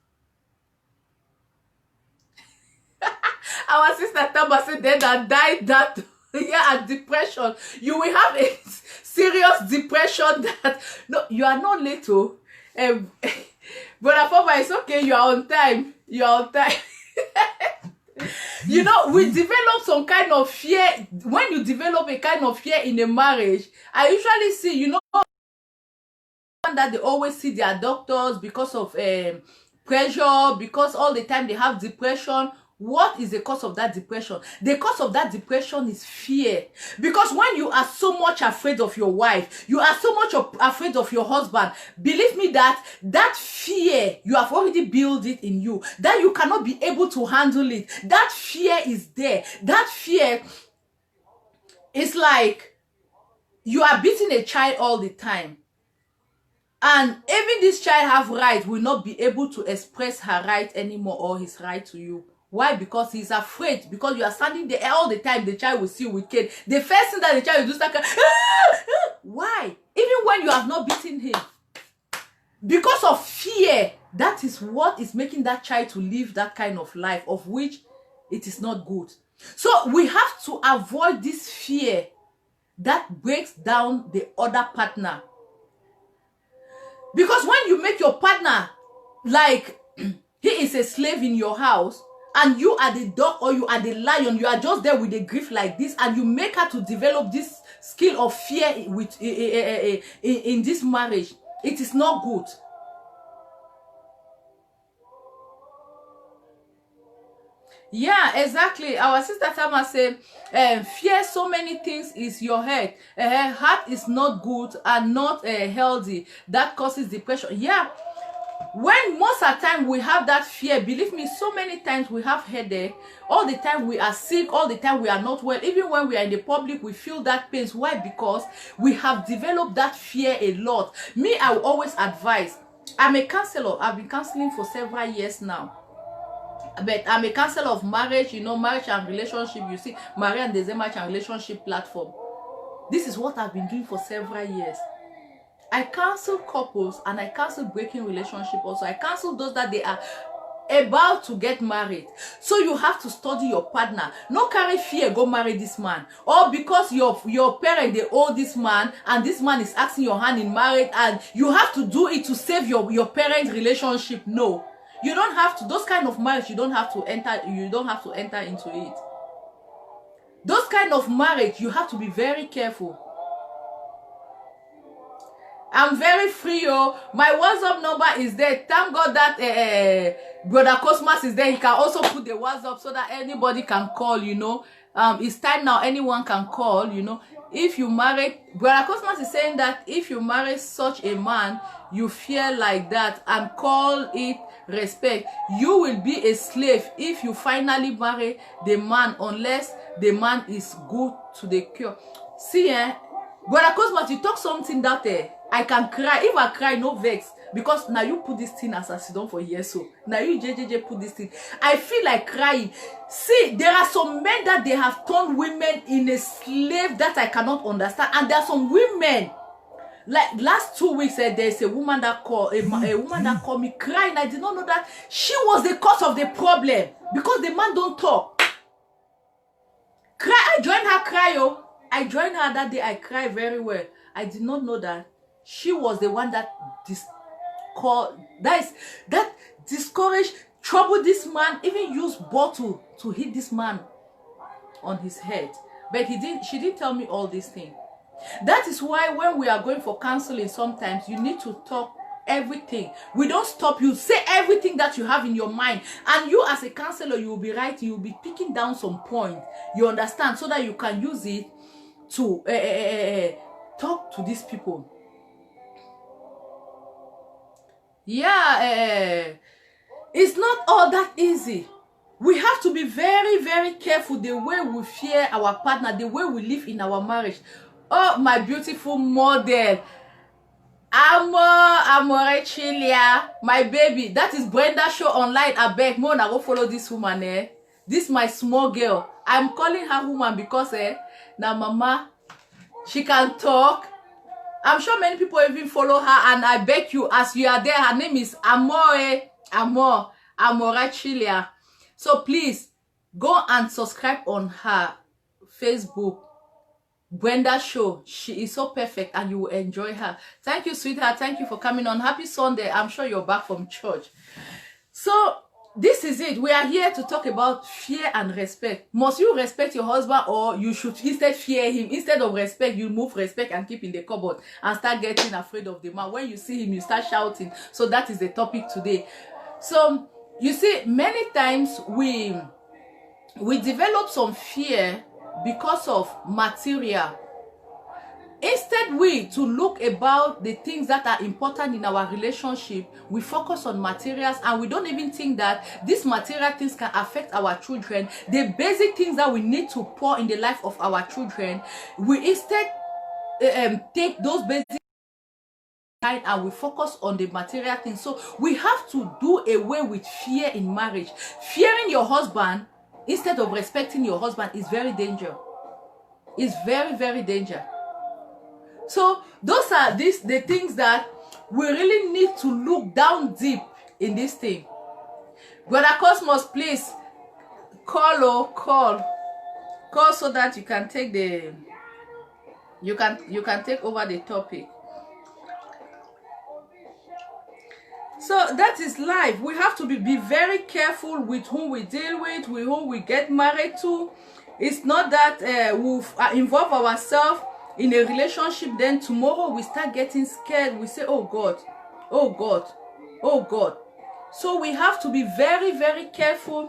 Speaker 1: Our sister Tamba said then that died that and depression. You will have a serious depression that, no, you are not little. Brother Papa, it's okay, you are on time. You are on time. You know, we develop some kind of fear. When you develop a kind of fear in a marriage, I usually see, you know, that they always see their doctors because of pressure, because all the time they have depression. What is the cause of that depression? The cause of that depression is fear. Because when you are so much afraid of your wife, you are so much afraid of your husband, believe me that fear, you have already built it in you, that you cannot be able to handle it. That fear is there. That fear is like you are beating a child all the time. And even this child have right, will not be able to express her right anymore or his right to you. Why? Because he's afraid. Because you are standing there all the time, the child will see you with cane. The first thing that the child will do is like, why? Even when you have not beaten him. Because of fear. That is what is making that child to live that kind of life, of which it is not good. So we have to avoid this fear that breaks down the other partner. Because when you make your partner like he is a slave in your house, and you are the dog or you are the lion, you are just there with a grief like this, and you make her to develop this skill of fear with in this marriage, it is not good. Yeah, exactly. Our sister Tama said, fear so many things is your head. Heart is not good and not healthy. That causes depression. Yeah. When most of the time we have that fear, believe me, so many times we have headache, all the time we are sick, all the time we are not well. Even when we are in the public, we feel that pain. Why? Because we have developed that fear a lot. Me, I will always advise. I'm a counselor. I've been counseling for several years now. But I'm a counselor of marriage, you know, marriage and relationship. You see, Maria and the Marriage and Relationship platform. This is what I've been doing for several years. I counsel couples and I counsel breaking relationship also. I counsel those that they are about to get married. So you have to study your partner. No carry fear, go marry this man. Or because your parent, they owe this man and this man is asking your hand in marriage and you have to do it to save your parent relationship. No. You don't have to, those kind of marriage, you don't have to enter into it. Those kind of marriage, you have to be very careful. I'm very free, oh. My WhatsApp number is there. Thank God that Brother Cosmas is there. He can also put the WhatsApp so that anybody can call, you know. It's time now, anyone can call, you know. If you marry, Brother Cosmas is saying that if you marry such a man, you fear like that and call it respect. You will be a slave if you finally marry the man, unless the man is good to the cure. See, Brother Cosmas, you talk something that I can cry. If I cry, no vex. Because now you put this thing as a sidon for years. So now you JJJ put this thing. I feel like crying. See, there are some men that they have turned women in a slave that I cannot understand. And there are some women, like last 2 weeks, there's a woman that called me crying. I did not know that she was the cause of the problem. Because the man don't talk. Cry. I joined her cry, oh. I joined her that day. I cried very well. I did not know that she was the one that discouraged, troubled this man, even used bottle to hit this man on his head. But she didn't tell me all these things. That is why when we are going for counseling, sometimes you need to talk everything. We don't stop you. Say everything that you have in your mind. And you as a counselor, you will be writing, you will be picking down some point. You understand? So that you can use it to talk to these people. Yeah, it's not all that easy. We have to be very, very careful the way we fear our partner, the way we live in our marriage. Oh, my beautiful model, Amore Chilia, my baby. That is Brenda Show online. I beg, Mona, go follow this woman. This is my small girl. I'm calling her woman because now mama, she can talk. I'm sure many people even follow her, and I beg you, as you are there, her name is Amore Chilia. So please go and subscribe on her Facebook, Brenda Show. She is so perfect and you will enjoy her. Thank you, sweetheart. Thank you for coming on. Happy Sunday. I'm sure you're back from church. So this is it. We are here to talk about fear and respect. Must you respect your husband, or you should instead fear him? Instead of respect, you move respect and keep in the cupboard and start getting afraid of the man. When you see him, you start shouting. So that is the topic today. So you see, many times we develop some fear because of material. Instead, to look about the things that are important in our relationship, we focus on materials, and we don't even think that these material things can affect our children. The basic things that we need to pour in the life of our children, we instead take those basic and we focus on the material things. So we have to do away with fear in marriage. Fearing your husband instead of respecting your husband is very dangerous. It's very, very dangerous. So those are the things that we really need to look down deep in this thing. Brother Cosmos, please call so that you can take you can take over the topic. So that is life. We have to be very careful with whom we deal with whom we get married to. It's not that we involve ourselves in a relationship, then tomorrow we start getting scared. We say, oh God, oh God, oh God. So we have to be very, very careful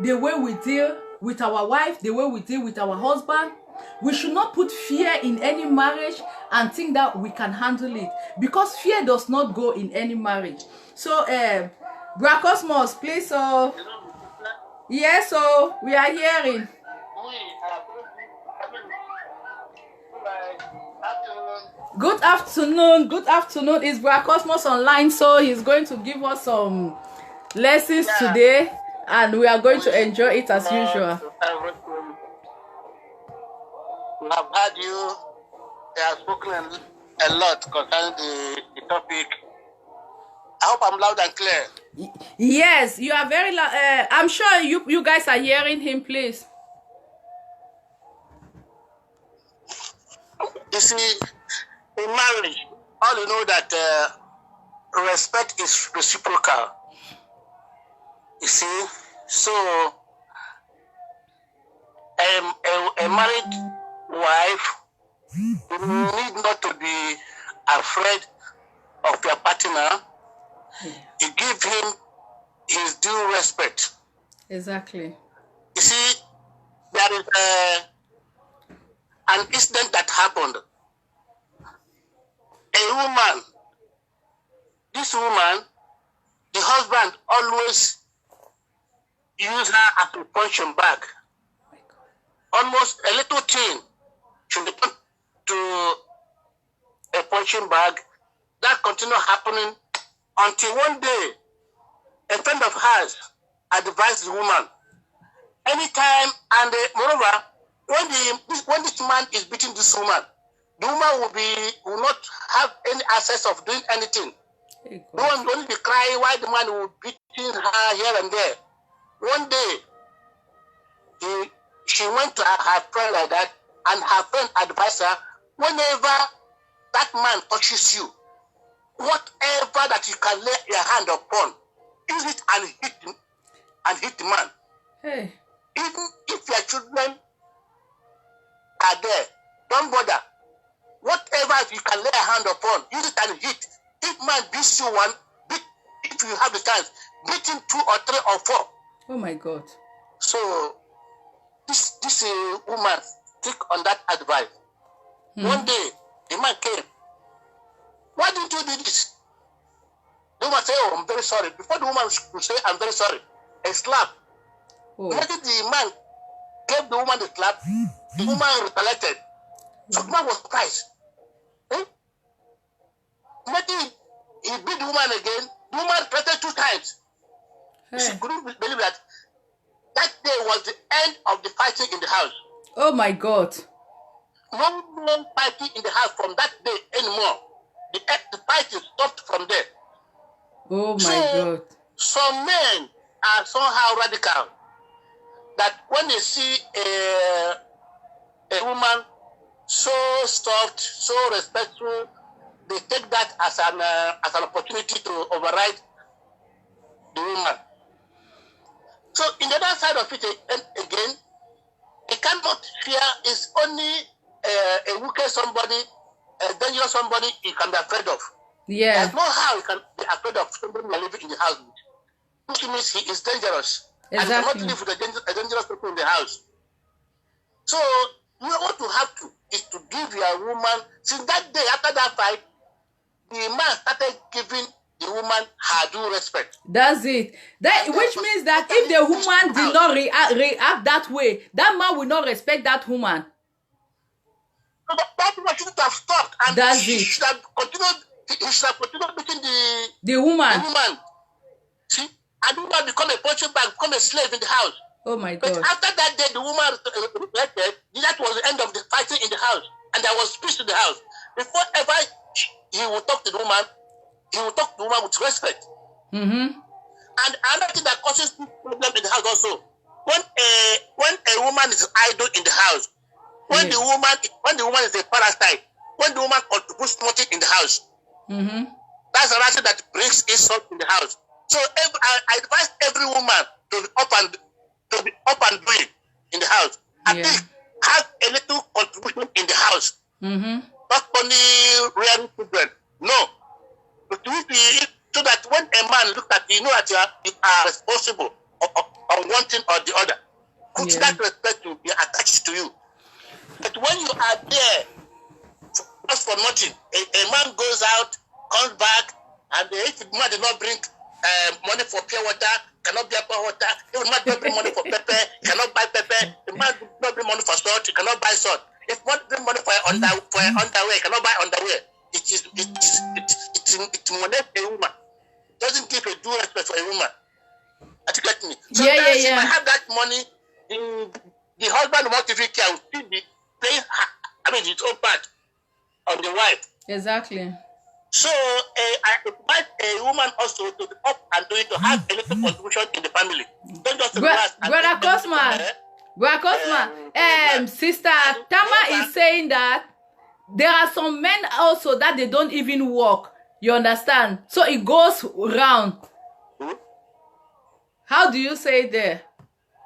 Speaker 1: the way we deal with our wife, the way we deal with our husband. We should not put fear in any marriage and think that we can handle it, because fear does not go in any marriage. So Bra Cosmos, please. Yes, so we are hearing. Good afternoon. Good afternoon. It's Bra Cosmos online, so he's going to give us some lessons today, and we are going to enjoy it as usual.
Speaker 2: We have heard you. They have spoken a lot concerning the topic. I hope I'm loud and clear.
Speaker 1: Yes, you are very loud. I'm sure you guys are hearing him, please.
Speaker 2: You see, in marriage, all you know that respect is reciprocal. You see, so a married wife need not to be afraid of your partner. You give him his due respect.
Speaker 1: Exactly.
Speaker 2: You see, there is an incident that happened. A woman, this woman, the husband always use her as a punching bag. Almost a little thing should be put to a punching bag. That continued happening until one day, a friend of hers advised the woman, anytime, and moreover, when this man is beating this woman, the woman will not have any access of doing anything. The woman will only be crying while the man will be beating her here and there. One day, she went to her friend like that, and her friend advised her, whenever that man touches you, whatever that you can lay your hand upon, use it and hit the man.
Speaker 1: Hey.
Speaker 2: Even if your children are there, don't bother. Whatever you can lay a hand upon, use it and hit. If man beats you one, if you have the chance, beat him 2 or 3 or 4.
Speaker 1: Oh my God.
Speaker 2: So this woman took on that advice. One day, the man came. Why didn't you do this? The woman said, oh, I'm very sorry. Before the woman would say, I'm very sorry, a slap. Imagine the man gave the woman the slap, the woman retaliated. So the man was surprised. Imagine he beat the woman again. The woman retaliated 2 times. She couldn't believe that. That day was the end of the fighting in the house.
Speaker 1: Oh my God.
Speaker 2: No more fighting in the house from that day anymore. The fighting stopped from there.
Speaker 1: Oh my God.
Speaker 2: Some men are somehow radical that when they see a woman so soft, so respectful, they take that as an opportunity to override the woman. So in the other side of it again, they cannot fear is only a wicked somebody, a dangerous somebody you can be afraid of.
Speaker 1: Yeah.
Speaker 2: There's no how you can be afraid of somebody you're living in the house with. Which means he is dangerous.
Speaker 1: Exactly.
Speaker 2: And you cannot live with a dangerous person in the house. So what you have to is to give your woman, since that day after that fight, the man started giving the woman her due respect.
Speaker 1: That's it. Which means that if the woman did not react that way, that man will not respect that woman.
Speaker 2: So that woman should have stopped, and
Speaker 1: that's
Speaker 2: he
Speaker 1: it.
Speaker 2: Should have continued. He should have continued beating
Speaker 1: the woman.
Speaker 2: See, and the woman become a punching bag, become a slave in the house.
Speaker 1: Oh my God.
Speaker 2: But after that day, the woman reflected. That was the end of the fighting in the house, and there was peace in the house. Before ever he would talk to the woman, he will talk to the woman with respect. And another thing that causes problem in the house also, when a woman is idle in the house, when the woman is a parasite, when the woman contributes nothing in the house, that's another thing that brings insult in the house. So I advise every woman to be up and doing in the house. At least have a little contribution in the house. Not only rearing children. No. So that when a man looks at you, know that you are responsible of one thing or the other. Put that respect to be attached to you. But when you are there just for nothing, a man goes out, comes back, and if the man did not bring money for pure water, cannot buy pure water. If the man did not bring money for pepper, cannot buy pepper. The man did not bring money for salt, he cannot buy salt. If man bring money for underwear, cannot buy underwear. It molest a woman. Doesn't give a due respect for a woman. You get me? So if I have that money, the husband of TV care will still be playing, his own part on the wife.
Speaker 1: Exactly.
Speaker 2: So I invite a woman also to be up and doing to have a little contribution in the family. Don't just
Speaker 1: Brother Cosman, Sister Tama is saying that there are some men also that they don't even work. You understand? So it goes round. How do you say it there?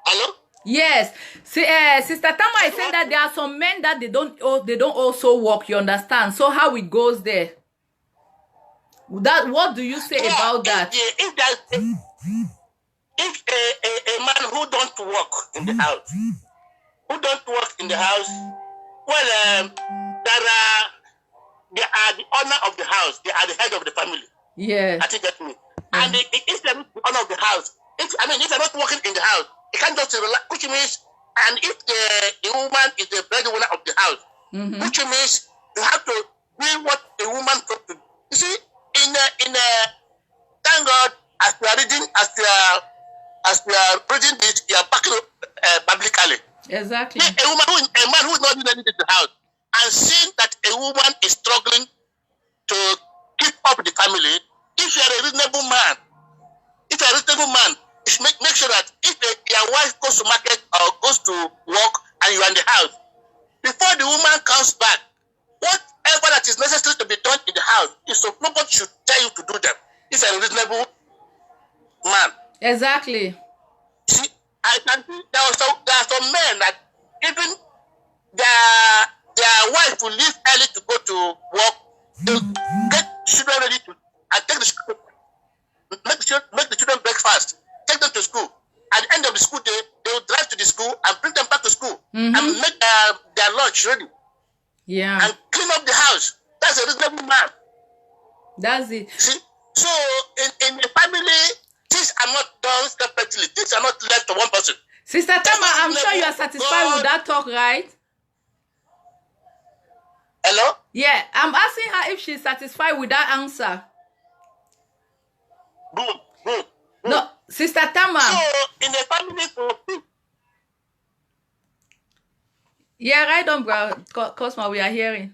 Speaker 2: Hello?
Speaker 1: Yes. See, Sister Tama is saying that there are some men that they don't also work, you understand? So how it goes there? What do you say about that?
Speaker 2: If a man who don't work in the house, well, they are the owner of the house. They are the head of the family.
Speaker 1: Yeah.
Speaker 2: I think that's me. And if they're not the owner of the house, if they're not working in the house, they can't just relax, which means, and if the woman is the breadwinner of the house, which means you have to do what a woman got to do. You see, thank God, as you are reading this, you are backing publicly.
Speaker 1: Exactly.
Speaker 2: A man who is not doing anything in the house and seeing that a woman is struggling to keep up the family, if you are a reasonable man, make sure that if your wife goes to market or goes to work and you are in the house, before the woman comes back, whatever that is necessary to be done in the house, so nobody should tell you to do them. If you are a reasonable man.
Speaker 1: Exactly.
Speaker 2: See, I can see there are some men that even their wife will leave early to go to work to get children ready to and take make the children breakfast, take them to school. At the end of the school day, they will drive to the school and bring them back to school and make their lunch ready.
Speaker 1: Yeah.
Speaker 2: And clean up the house. That's a reasonable man.
Speaker 1: That's it.
Speaker 2: See, so in the family, things are not done separately. Things are not left to one person.
Speaker 1: Sister Tama, I'm sure you are satisfied with that talk, right?
Speaker 2: Hello?
Speaker 1: Yeah, I'm asking her if she's satisfied with that answer.
Speaker 2: Good.
Speaker 1: No, Sister Tama.
Speaker 2: So, in the family,
Speaker 1: yeah, right on, bro. Cosmo, we are hearing.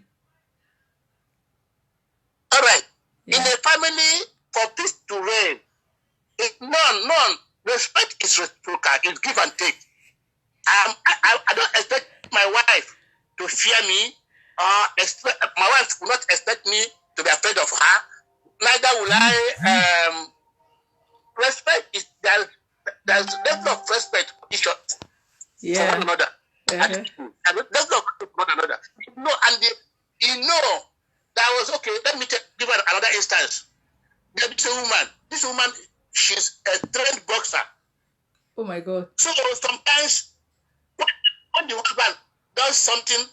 Speaker 2: All right.
Speaker 1: Yeah.
Speaker 2: In the family, for peace to reign, none. Respect is reciprocal. It's give and take. I don't expect my wife to fear me, or my wife will not expect me to be afraid of her. Neither will I. Respect is there's level of respect for each other, for one another. And level of one another. That was okay. Let me give her another instance. This woman, she's a trained boxer.
Speaker 1: Oh my God.
Speaker 2: So sometimes when the husband does something,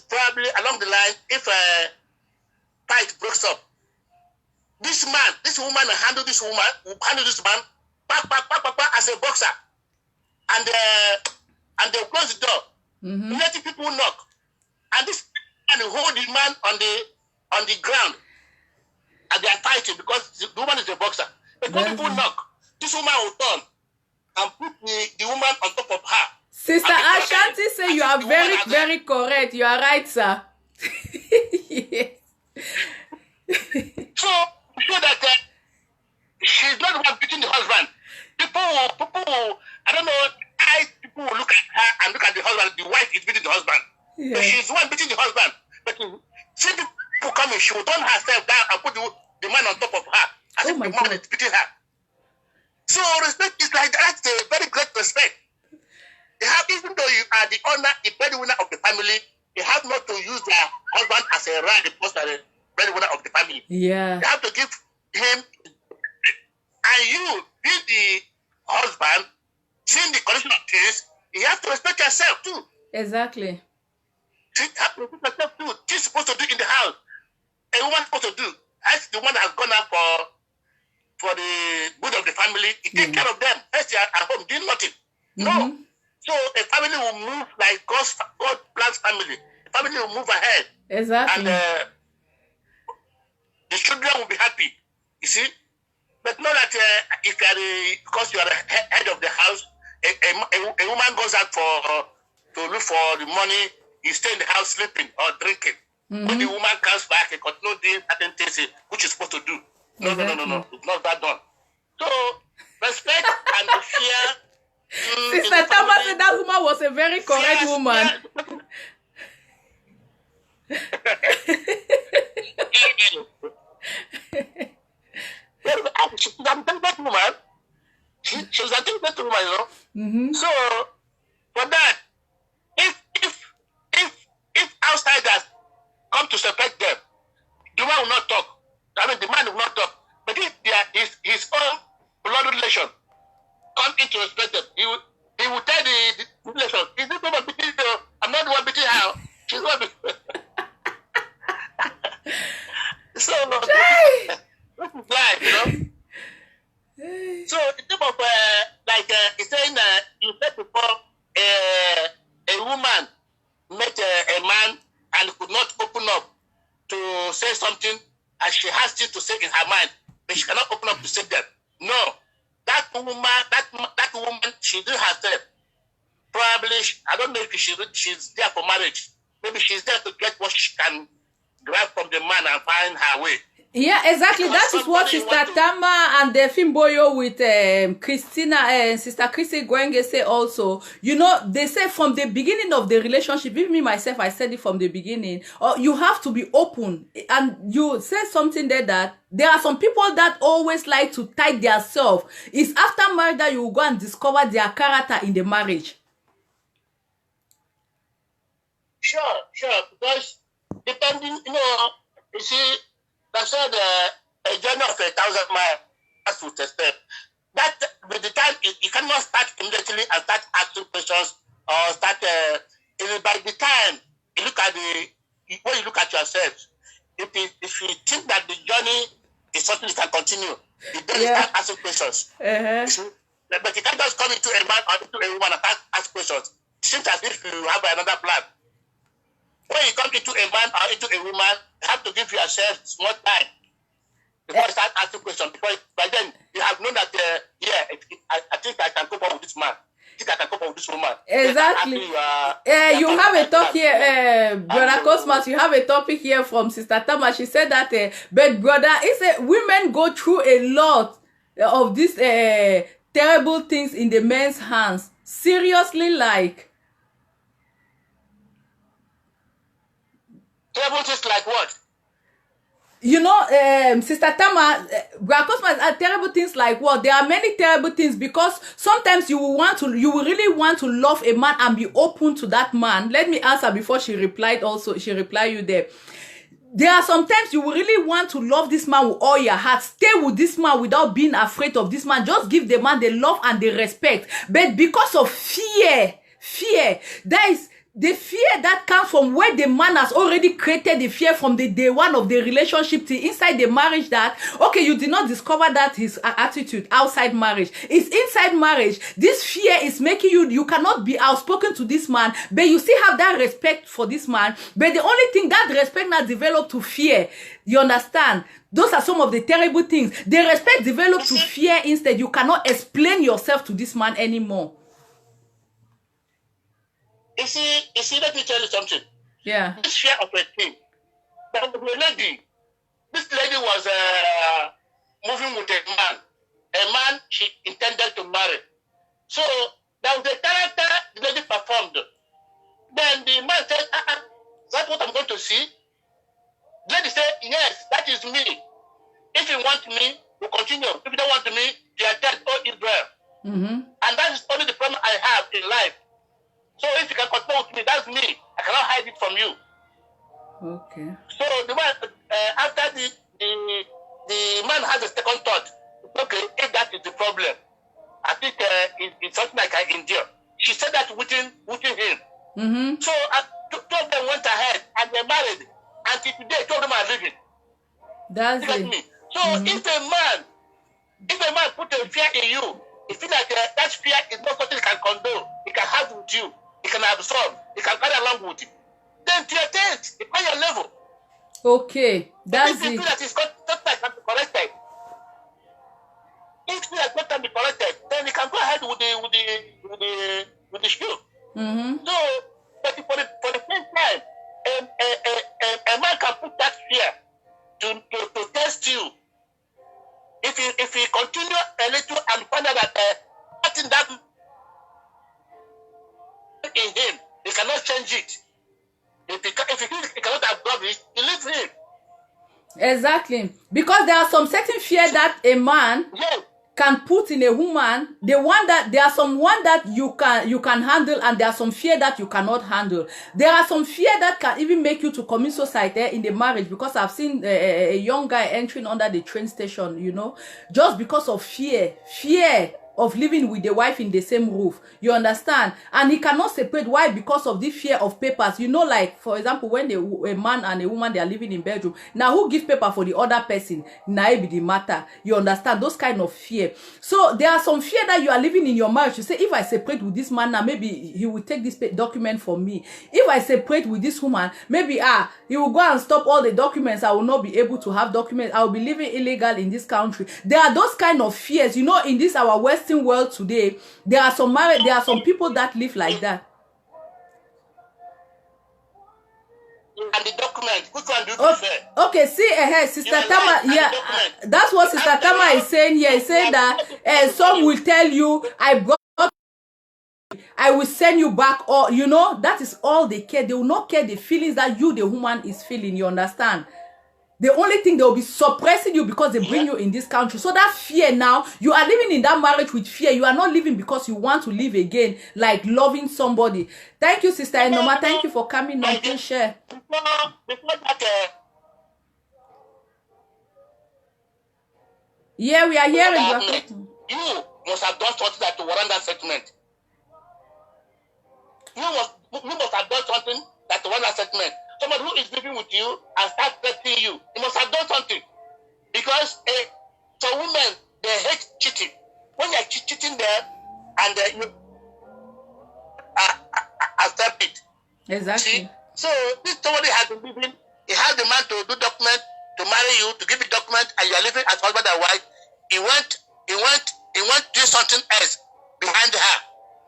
Speaker 2: probably along the line, if a fight breaks up, this woman will handle this man, as a boxer, and they close the door, letting people knock, and this man will hold the man on the ground, and they are fighting because the woman is a boxer. But when people knock, this woman will turn and put the woman on top of her.
Speaker 1: Sister Ashanti say you are very, very correct. You are right, sir. Yes.
Speaker 2: So that she's not the one beating the husband. People will, I don't know, people will look at her and look at the husband. The wife is beating the husband. Yeah. So she's the one beating the husband. But see people coming, she will turn herself down and put the man on top of her. As if the man is beating her. So respect is like that. That's a very great respect. You have, even though you are the owner, the breadwinner of the family, you have not to use their husband as a right the breadwinner of the family.
Speaker 1: Yeah.
Speaker 2: You have to give him, and you, being the husband, seeing the condition of things, you have to respect yourself too.
Speaker 1: Exactly.
Speaker 2: You have to respect yourself too. What you're supposed to do in the house, a woman supposed to do. As the one that has gone out for the good of the family, you take care of them. As you are at home doing nothing. No. So a family will move like God plans family. The family will move ahead.
Speaker 1: Exactly.
Speaker 2: And the children will be happy. You see? But not that if you are because you are the head of the house, a woman goes out to look for the money, you stay in the house sleeping or drinking. When the woman comes back and continue doing certain things which you're supposed to do. No. It's not that done. So respect and fear.
Speaker 1: Sister Thomas said that woman was a very correct woman.
Speaker 2: She's a very woman. She was an intelligent woman, you know. So for that, if outsiders come to separate them, the man will not talk. I mean, the man will not talk. But if his own blood relation come into respect them, he will tell the relation, is this woman beating you? I'm not the one beating her. She's the one beating So, this is life, you know. So, in terms of, it's saying, you said before, a woman met a man and could not open up to say something, and she has things to say in her mind, but she cannot open up to say them. No, that woman, she did herself. Probably, I don't know if she's there for marriage. Maybe she's there to get what she can grab from the man and find her way.
Speaker 1: Yeah, exactly. That is what Sister Tama and Fimboyo with Christina and Sister Chrissy Gwenge say also. You know, they say from the beginning of the relationship, even me myself, I said it from the beginning, you have to be open. And you said something there that there are some people that always like to tie themselves. It's after marriage that you will go and discover their character in the marriage.
Speaker 2: Sure, because depending, you know, you see, that's said a journey of 1,000 miles has to step. That with the time you cannot start immediately and start asking questions or start. By the time you look at when you look at yourself, if you think that the journey is something you can continue, you then start asking questions. But you can't just come into a man or into a woman and start asking questions. It seems as if you have another plan. When you come into a man or into a woman, you have to give yourself small time before you start asking questions. Because by then you have known that, I think I can cope up with this man. I think I can cope up with this woman.
Speaker 1: Exactly. You have a talk here, Brother Cosmas. You have a topic here from Sister Tama. She said that, but brother, women go through a lot of these terrible things in the men's hands. Seriously, like.
Speaker 2: Terrible things like what?
Speaker 1: You know, Sister Tama, Cosmas are terrible things like what? There are many terrible things because sometimes you will really want to love a man and be open to that man. Let me answer before she replied also. She replied you there. There are sometimes you will really want to love this man with all your heart. Stay with this man without being afraid of this man. Just give the man the love and the respect. But because of fear, that is the fear that comes from where the man has already created the fear from the day one of the relationship to inside the marriage that, okay, you did not discover that his attitude outside marriage. It's inside marriage. This fear is making you cannot be outspoken to this man, but you still have that respect for this man. But the only thing that respect now developed to fear. You understand? Those are some of the terrible things. The respect developed to fear instead. You cannot explain yourself to this man anymore.
Speaker 2: You see, let me tell you something.
Speaker 1: Yeah.
Speaker 2: This fear of a thing. But this lady was moving with a man she intended to marry. So there was a character the lady performed. Then the man said, that's what I'm going to see. The lady said, yes, that is me. If you want me, you continue. If you don't want me, you are dead, oh Israel. And that is only the problem I have in life. So if you can continue with me, that's me. I cannot hide it from you.
Speaker 1: Okay.
Speaker 2: So the man, after the man has a second thought. Okay, if that is the problem, I think it's something I can endure. She said that within him. So two of them went ahead and they married. Until today, two of them are living.
Speaker 1: That's it.
Speaker 2: Me. So if a man put a fear in you, you feel like that fear is not something he can condone. He can have with you. He can absorb. He can carry along with you. Then to your taste, it's on your level.
Speaker 1: Okay, that's
Speaker 2: if you
Speaker 1: it.
Speaker 2: feel that it's not that can be corrected, if you feel that not can be corrected, then you can go ahead with the shoe. So, but for the same time, a man can put that fear to test you. If he continue a little and find out that nothing that in him, he cannot change it. If he cannot absorb it, he leaves him.
Speaker 1: Exactly. Because there are some certain fear that a man, can put in a woman, the one that there are some one that you can handle, and there are some fear that you cannot handle. There are some fear that can even make you to commit suicide in the marriage, because I've seen a young guy entering under the train station, you know, just because of fear of living with the wife in the same roof, you understand? And he cannot separate. Why? Because of the fear of papers, you know, like for example, when a man and a woman, they are living in bedroom, now who give paper for the other person, now it be the matter, you understand? Those kind of fear. So there are some fear that you are living in your marriage. You say, if I separate with this man now, maybe he will take this document for me. If I separate with this woman, maybe he will go and stop all the documents. I will not be able to have documents. I will be living illegal in this country. There are those kind of fears, you know, in this our Western world today. There are some people that live like that.
Speaker 2: And the document, which one do you prefer?
Speaker 1: Okay, see, Sister Tama, yeah, that's what Sister Tama is saying here. He said that some will tell you, I will send you back, or you know, that is all they care. They will not care the feelings that you, the woman, is feeling. You understand? The only thing, they will be suppressing you because they bring you in this country. So that fear now, you are living in that marriage with fear. You are not living because you want to live again, like loving somebody. Thank you, Sister Enoma. Thank you for coming on. Please share. Yeah, we are hearing you.
Speaker 2: You must have done something that to warrant that settlement. You must have done something that to warrant that settlement. Somebody who is living with you and start threatening you, you must have done something. Because some women, they hate cheating. When you're cheating them, and you accept it.
Speaker 1: Exactly.
Speaker 2: See? So this somebody has been living, he has the man to do document, to marry you, to give you document, and you're living as husband and wife. He went to do something else behind her.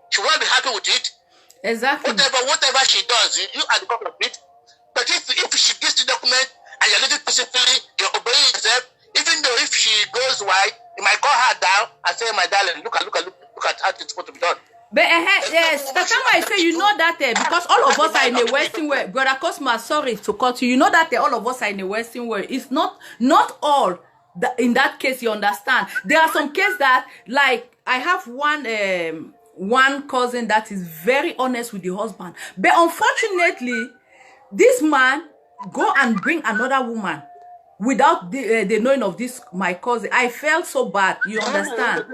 Speaker 2: She won't be happy with it.
Speaker 1: Exactly.
Speaker 2: Whatever she does, you are the cause of it. But if she gives the document and you're living peacefully, you're obeying yourself, even though if she goes white, you might call her down and say, my darling, look at how it's supposed to be done.
Speaker 1: But yes, I say, you know that because all of us are in a Western world. Brother Cosma, sorry to cut you. You know that all of us are in a Western world. It's not all. In that case, you understand. There are some cases that, like, I have one cousin that is very honest with the husband, but unfortunately, this man go and bring another woman without the knowing of this my cousin. I felt so bad, you understand?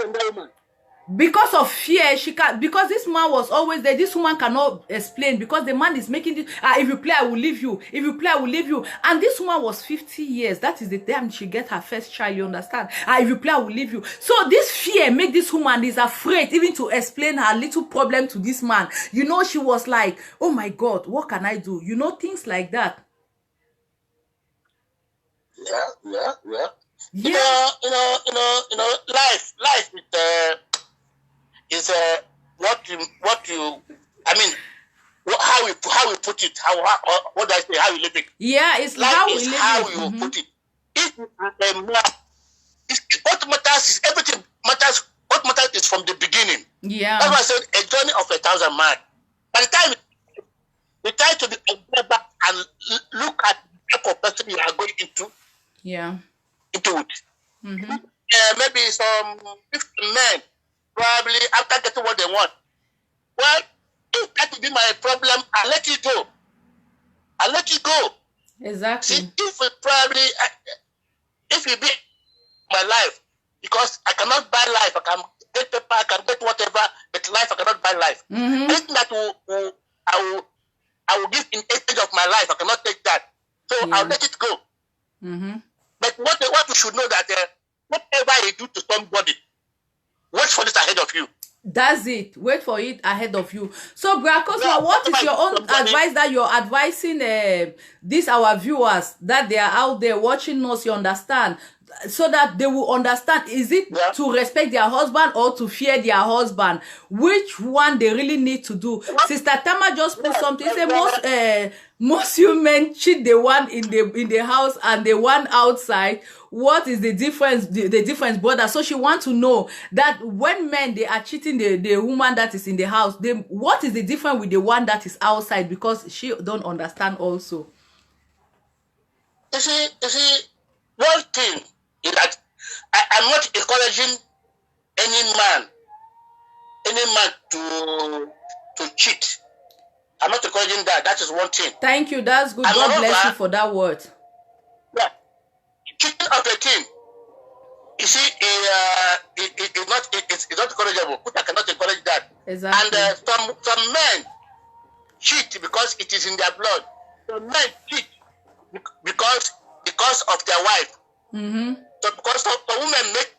Speaker 1: Because of fear, because this man was always there. This woman cannot explain because the man is making this. If you play, I will leave you. If you play, I will leave you. And this woman was 50 years. That is the time she get her first child. You understand? If you play, I will leave you. So this fear make this woman is afraid even to explain her little problem to this man. You know, she was like, "Oh my God, what can I do?" You know, things like that.
Speaker 2: Yeah. You know, life is what you I mean, how we put it, what do I say, how you live it.
Speaker 1: Yeah, it's
Speaker 2: life
Speaker 1: how
Speaker 2: is
Speaker 1: we live
Speaker 2: how
Speaker 1: it.
Speaker 2: you put it. If what matters is everything matters. What matters is from the beginning.
Speaker 1: Yeah.
Speaker 2: That's why I said a journey of 1,000 miles. By the time you try to go back and look at the type of person you are going into.
Speaker 1: Yeah.
Speaker 2: Into it. Maybe some 50 men probably after getting what they want. Well, if that will be my problem, I'll let you go. I'll let you go.
Speaker 1: Exactly.
Speaker 2: See, if you be my life, because I cannot buy life, I can get paper, I can get whatever, but life I cannot buy life. Anything that I will give in exchange of my life, I cannot take that. So I'll let it go. But what you should know that whatever you do to somebody, wait for this ahead of you.
Speaker 1: That's it. Wait for it ahead of you. So, Bracosma, what is your own advice that you're advising these our viewers that they are out there watching us? You understand, so that they will understand. Is it to respect their husband or to fear their husband? Which one they really need to do? Sister Tama just put something. Say most human cheat the one in the house and the one outside. What is the difference? The difference, brother. So she wants to know that when men they are cheating the woman that is in the house, what is the difference with the one that is outside? Because she don't understand also.
Speaker 2: You see, one thing is that I'm not encouraging any man to cheat. I'm not encouraging that. That is one thing.
Speaker 1: Thank you. That's good. And God bless you for that word.
Speaker 2: Yeah. Cheating of a team. You see, it's not encourageable. I cannot encourage that.
Speaker 1: Exactly.
Speaker 2: And some men cheat because it is in their blood. Some men cheat because of their wife.
Speaker 1: Mm-hmm.
Speaker 2: So because the women make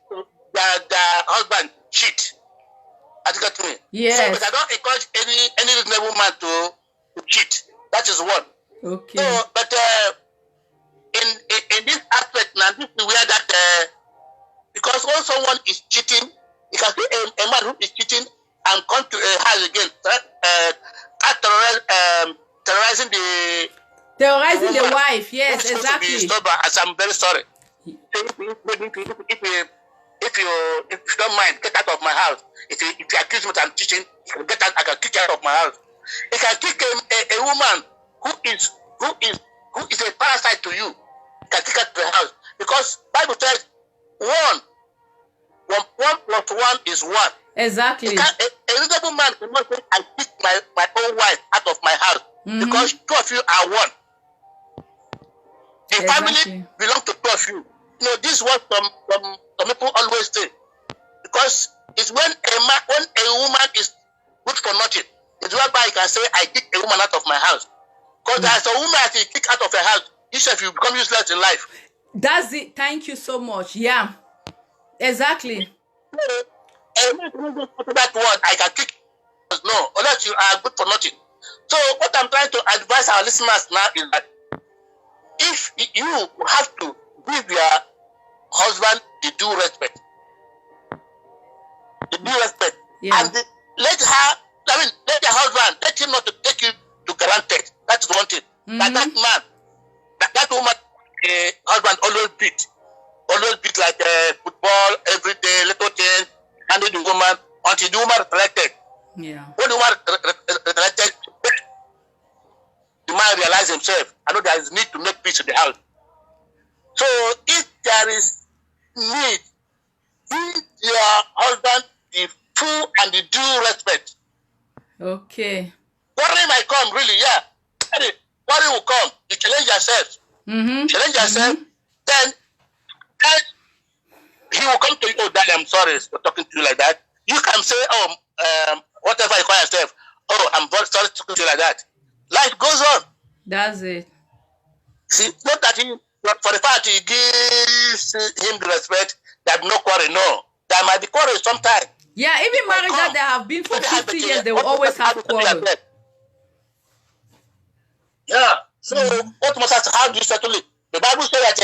Speaker 2: their husband cheat. Has got me.
Speaker 1: Yes.
Speaker 2: So, but I don't encourage any reasonable man to cheat. That is one.
Speaker 1: Okay.
Speaker 2: So, but in this aspect now, this is where that because when someone is cheating, you can see a man who is cheating and come to a house again, terrorizing
Speaker 1: the wife. Yes, exactly.
Speaker 2: As I'm very sorry. If you don't mind, get out of my house. If you accuse me that I'm cheating, get out. I can kick you out of my house. You can kick a woman who is a parasite to you. You can kick her to the house because Bible says 1 + 1 is 1.
Speaker 1: Exactly.
Speaker 2: A reasonable man cannot say I kick my own wife out of my house because two of you are one. The family belongs to two of you. You know, this is what some people always say. Because it's when a woman is good for nothing, it's whereby you can say, I kick a woman out of my house. Because as a woman, as you kick out of her house, yourself, you become useless in life.
Speaker 1: That's it. Thank you so much. Yeah. Exactly.
Speaker 2: That word, I can kick. No, unless you are good for nothing. So what I'm trying to advise our listeners now is that if you have to give your husband the due respect, and let the husband, let him not to take you to granted. That is one thing. That man, that woman, husband always beat like football every day, little things, handle the woman until the woman resurrected.
Speaker 1: Yeah.
Speaker 2: When the woman resurrected, the man realized himself. I know there is need to make peace in the house. So if there is need, give your husband the full and the due respect.
Speaker 1: Okay.
Speaker 2: Worry might come, really, yeah. Worry will come. You challenge yourself. Challenge yourself, then he will come to you. Oh, Daddy, I'm sorry for talking to you like that. You can say, whatever you call yourself. Oh, I'm very sorry talking to you like that. Life goes on.
Speaker 1: That's it.
Speaker 2: See, not that for the fact he gives him the respect, there will be no quarrel. No, there might be quarrel sometime.
Speaker 1: Yeah, even marriage that they have been for 50 years, they will always have quarrel.
Speaker 2: Yeah. So what must happen? How do you settle it? The Bible says that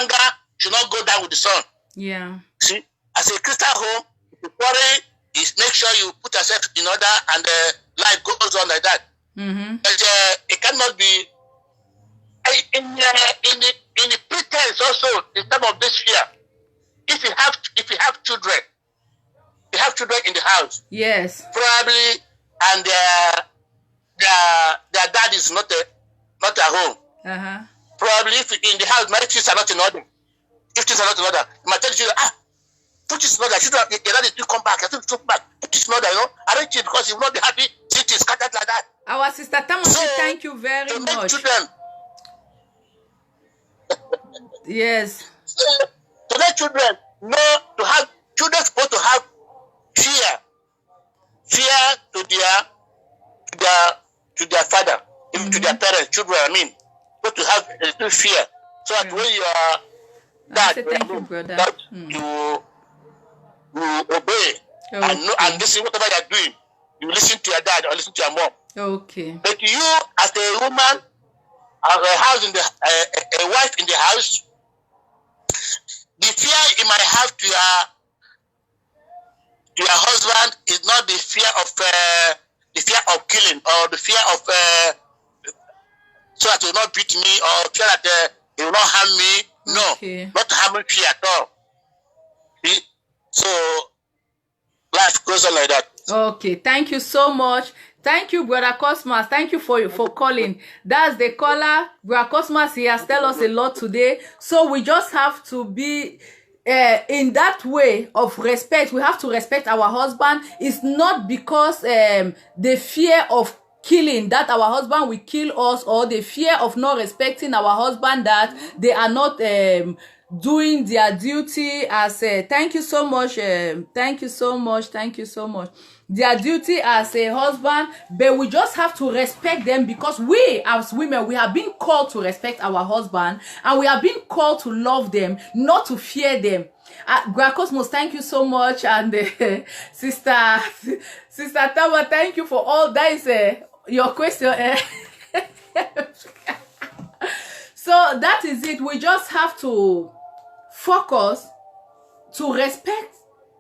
Speaker 2: anger should not go down with the sun.
Speaker 1: Yeah.
Speaker 2: See, as a Christian home, the quarrel is make sure you put yourself in order and life goes on like that. But it cannot be in the pretense also in terms of this fear. If you have children, in the house.
Speaker 1: Yes.
Speaker 2: Probably, and their dad is not at home. Probably if in the house, my things are not in order. If things are not in order, you might tell the children, put this in order. Your dad is to come back. Put this in order, arrange it because you will not be happy. See it is scattered like that.
Speaker 1: Our sister Tamasi, thank you very much.
Speaker 2: Children.
Speaker 1: Yes.
Speaker 2: To let children know to have children supposed to have fear to their father, to their parents, children. I mean, but to have a little fear, so that when you are that,
Speaker 1: thank you, brother.
Speaker 2: That you obey and listen whatever they are doing. You listen to your dad or listen to your mom.
Speaker 1: Okay.
Speaker 2: But you, as a woman, as a wife in the house, the fear you might have to your husband is not the fear of killing or the fear of so that he will not beat me or fear that he will not harm me. No, not harming fear at all. See? So life goes on like that.
Speaker 1: Okay, thank you so much. Thank you, Brother Cosmas. Thank you for calling. That's the caller. Brother Cosmas, he has told us a lot today. So we just have to be in that way of respect, we have to respect our husband. It's not because the fear of killing that our husband will kill us, or the fear of not respecting our husband that they are not doing their duty as thank you so much, thank you so much, their duty as a husband. But we just have to respect them, because we as women, we have been called to respect our husband, and we have been called to love them, not to fear them. Gracosmos, thank you so much, and sister Tama, thank you for all that is your question. So that is it. We just have to focus to respect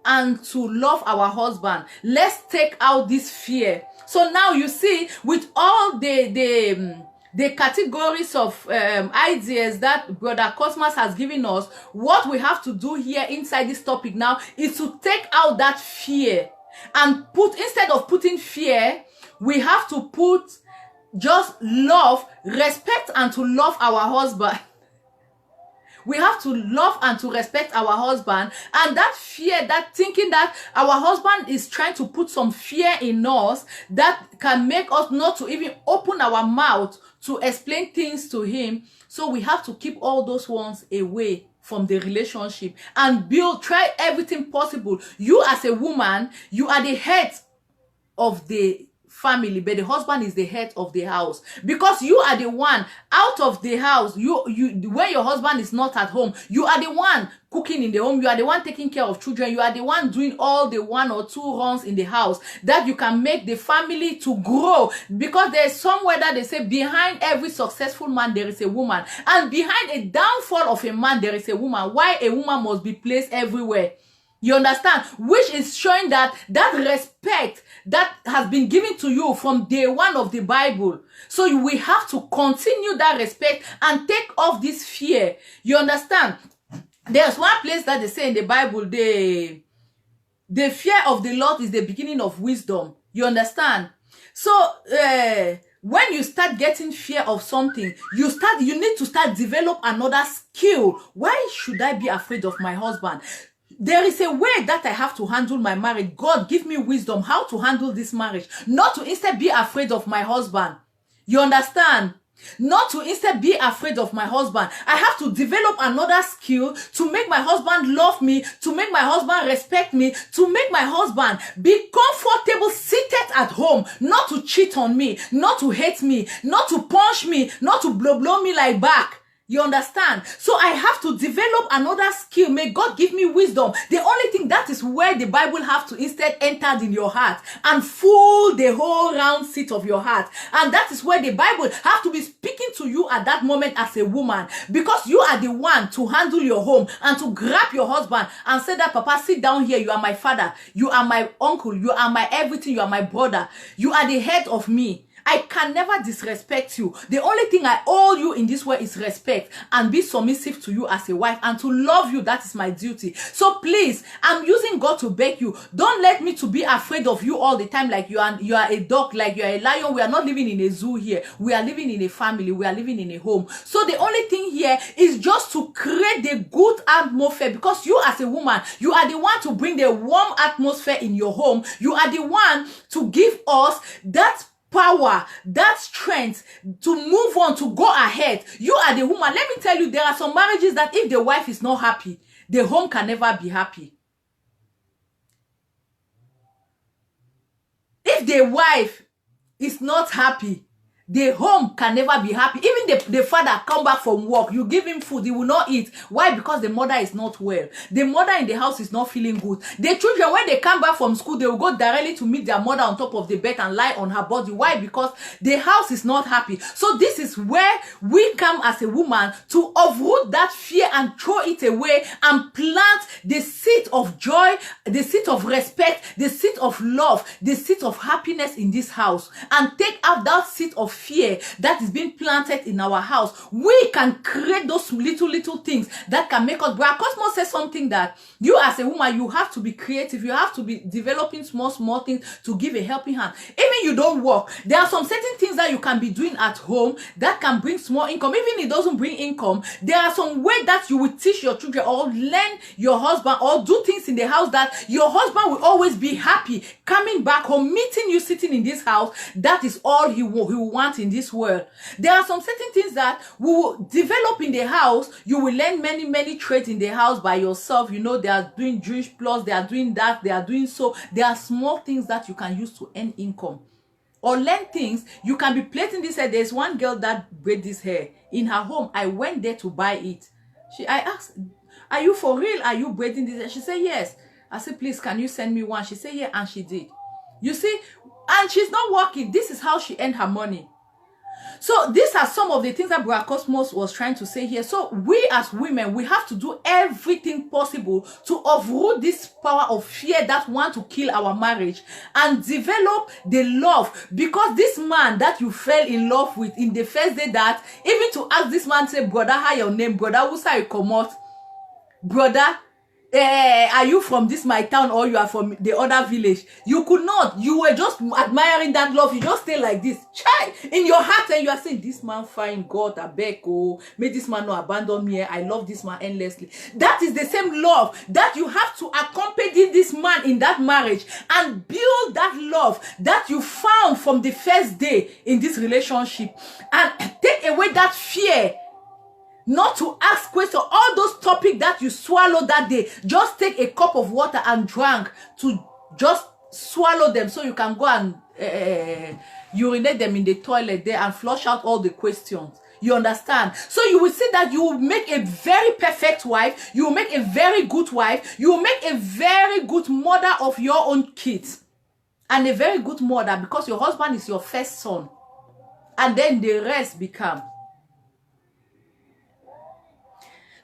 Speaker 1: and to love our husband. Let's take out this fear. So now you see, with all the categories of ideas that Brother Cosmas has given us, what we have to do here inside this topic now is to take out that fear and put, instead of putting fear, we have to put just love, respect, and to love our husband. We have to love and to respect our husband. And that fear, that thinking that our husband is trying to put some fear in us that can make us not to even open our mouth to explain things to him. So we have to keep all those ones away from the relationship and try everything possible. You as a woman, you are the head of the family, but the husband is the head of the house, because you are the one out of the house. When your husband is not at home, you are the one cooking in the home, you are the one taking care of children, you are the one doing all the 1 or 2 runs in the house that you can make the family to grow. Because there's somewhere that they say behind every successful man there is a woman, and behind a downfall of a man there is a woman. Why a woman must be placed everywhere? You understand? Which is showing that respect that has been given to you from day one of the Bible. So we have to continue that respect and take off this fear. You understand? There's one place that they say in the Bible, the fear of the Lord is the beginning of wisdom. You understand? So when you start getting fear of something, you need to start develop another skill. Why should I be afraid of my husband? There is a way that I have to handle my marriage. God, give me wisdom how to handle this marriage. Not to instead be afraid of my husband. You understand? Not to instead be afraid of my husband. I have to develop another skill to make my husband love me, to make my husband respect me, to make my husband be comfortable seated at home, not to cheat on me, not to hate me, not to punch me, not to blow me like back. You understand? So I have to develop another skill. May God give me wisdom. The only thing, that is where the Bible have to instead enter in your heart and fool the whole round seat of your heart. And that is where the Bible have to be speaking to you at that moment as a woman, because you are the one to handle your home and to grab your husband and say that, Papa, sit down here. You are my father. You are my uncle. You are my everything. You are my brother. You are the head of me. I can never disrespect you. The only thing I owe you in this way is respect and be submissive to you as a wife and to love you. That is my duty. So please, I'm using God to beg you. Don't let me to be afraid of you all the time like you are a dog, like you are a lion. We are not living in a zoo here. We are living in a family. We are living in a home. So the only thing here is just to create the good atmosphere, because you as a woman, you are the one to bring the warm atmosphere in your home. You are the one to give us that power, that strength to move on, to go ahead. You are the woman. Let me tell you, there are some marriages that if the wife is not happy, the home can never be happy. If the wife is not happy, the home can never be happy. Even the father come back from work, you give him food, he will not eat. Why? Because the mother is not well. The mother in the house is not feeling good. The children, when they come back from school, they will go directly to meet their mother on top of the bed and lie on her body. Why? Because the house is not happy. So this is where we come as a woman to uproot that fear and throw it away and plant the seed of joy, the seed of respect, the seed of love, the seed of happiness in this house, and take out that seed of of fear that is being planted in our house, we can create those little things that can make us. Brother Cosmos says something that you as a woman, you have to be creative. You have to be developing small things to give a helping hand. Even you don't work, there are some certain things that you can be doing at home that can bring small income. Even if it doesn't bring income, there are some way that you will teach your children or learn your husband or do things in the house that your husband will always be happy coming back home, meeting you sitting in this house. That is all he will want in this world. There are some certain things that we will develop in the house. You will learn many trades in the house by yourself. You know, they are doing Jewish plus, they are doing that, they are doing so. There are small things that you can use to earn income or learn things. You can be plaiting this hair. There's one girl that braid this hair in her home. I went there to buy it. I asked, are you for real? Are you braiding this hair? She said, yes. I said, please, can you send me one? She said, yeah, and she did. You see, and she's not working. This is how she earned her money. So these are some of the things that Brother Cosmos was trying to say here. So we as women, we have to do everything possible to uproot this power of fear that want to kill our marriage and develop the love. Because this man that you fell in love with in the first day, that even to ask this man, say, brother, how your name? Brother, who's how you come out? Brother, are you from this my town or you are from the other village? You could not. You were just admiring that love. You just stay like this, chai, in your heart, and you are saying, this man fine, God, I beg, oh, may this man not abandon me. I love this man endlessly. That is the same love that you have to accompany this man in that marriage and build that love that you found from the first day in this relationship, and take away that fear. Not to ask questions, all those topics that you swallow that day, just take a cup of water and drink to just swallow them so you can go and urinate them in the toilet there and flush out all the questions. You understand? So you will see that you will make a very perfect wife, you will make a very good wife, you will make a very good mother of your own kids, and a very good mother because your husband is your first son, and then the rest become.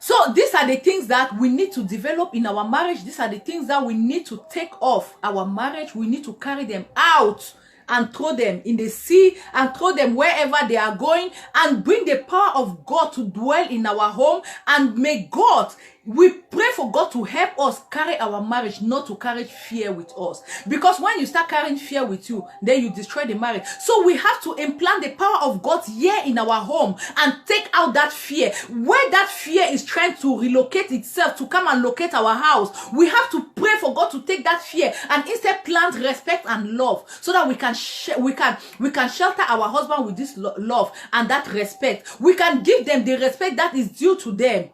Speaker 1: So these are the things that we need to develop in our marriage. These are the things that we need to take off our marriage. We need to carry them out and throw them in the sea and throw them wherever they are going, and bring the power of God to dwell in our home. And may God, we pray for God to help us carry our marriage, not to carry fear with us. Because when you start carrying fear with you, then you destroy the marriage. So we have to implant the power of God here in our home and take out that fear. Where that fear is trying to relocate itself to come and locate our house, we have to pray for God to take that fear and instead plant respect and love, so that we can shelter our husband with this love and that respect. We can give them the respect that is due to them.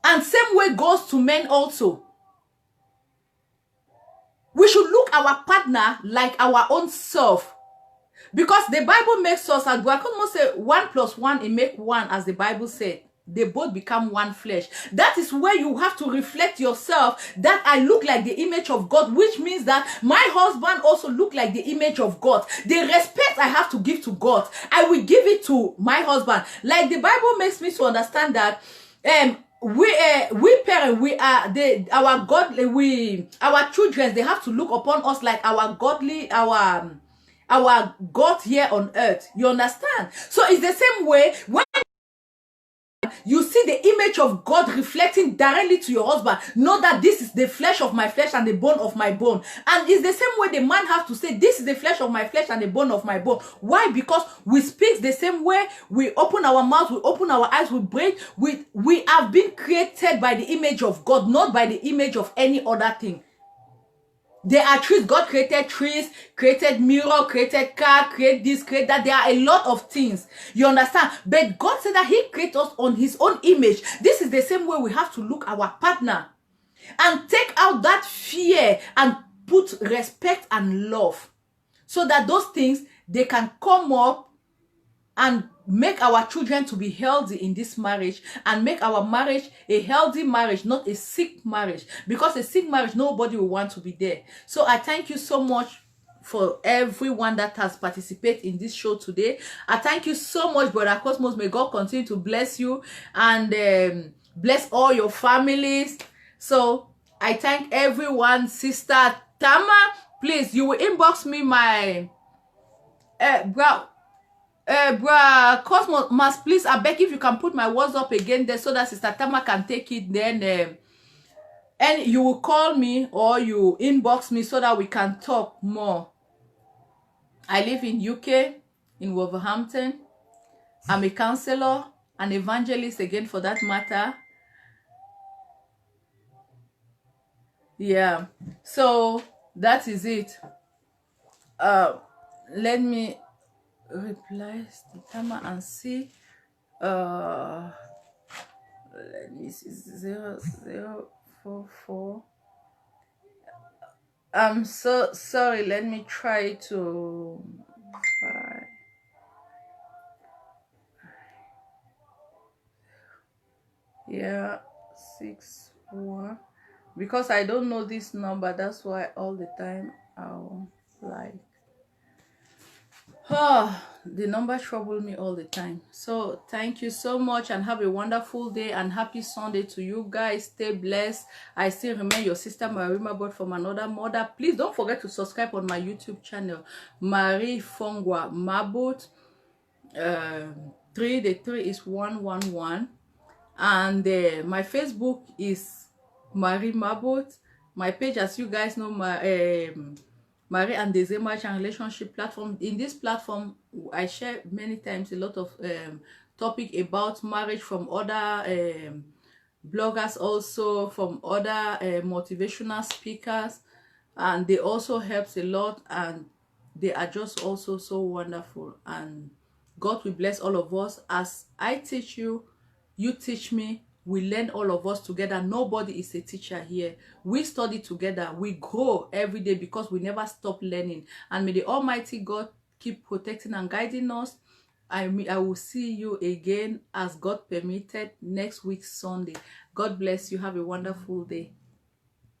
Speaker 1: And same way goes to men also. We should look our partner like our own self. Because the Bible makes us, as Brother say, 1 + 1, it make 1, as the Bible said. They both become one flesh. That is where you have to reflect yourself, that I look like the image of God, which means that my husband also look like the image of God. The respect I have to give to God, I will give it to my husband. Like the Bible makes me to understand that we parents, we are our children, they have to look upon us like our godly, our God here on earth. You understand? So it's the same way when you see the image of God reflecting directly to your husband. Know that this is the flesh of my flesh and the bone of my bone. And it's the same way the man has to say, this is the flesh of my flesh and the bone of my bone. Why? Because we speak the same way. We open our mouth, we open our eyes, we breathe. We have been created by the image of God, not by the image of any other thing. There are trees. God created trees, created mirror, created car, created this, created that. There are a lot of things. You understand? But God said that He created us on His own image. This is the same way we have to look our partner and take out that fear and put respect and love, so that those things, they can come up and make our children to be healthy in this marriage, and make our marriage a healthy marriage, not a sick marriage. Because a sick marriage, nobody will want to be there. So I thank you so much for everyone that has participated in this show today. I thank you so much, Brother Cosmos. May God continue to bless you and bless all your families. So I thank everyone. Sister Tama, please, you will inbox me my bruh Cosmos, please, I beg if you can put my WhatsApp again there so that Sister Tama can take it. Then and you will call me or you inbox me so that we can talk more. I live in UK, in Wolverhampton. I'm a counselor, an evangelist again for that matter. Yeah, so that is it. Let me reply Tama and see. Let me see 0044. I'm so sorry. Let me try to. Yeah, 61. Because I don't know this number, that's why all the time I'll like. The number trouble me all the time. So thank you so much and have a wonderful day and happy Sunday to you guys. Stay blessed. I still remain your sister Marie Mabot from another mother. Please don't forget to subscribe on my YouTube channel, Marie Fongwa Mabot. 3, the 3 is 111. And my Facebook is Marie Mabot. My page, as you guys know, Marie and Desema relationship platform. In this platform, I share many times a lot of topic about marriage from other bloggers, also from other motivational speakers, and they also helps a lot, and they are just also so wonderful. And God will bless all of us. As I teach you, you teach me, we learn all of us together. Nobody is a teacher here. We study together. We grow every day because we never stop learning. And may the Almighty God keep protecting and guiding us. I will see you again, as God permitted, next week Sunday. God bless you. Have a wonderful day.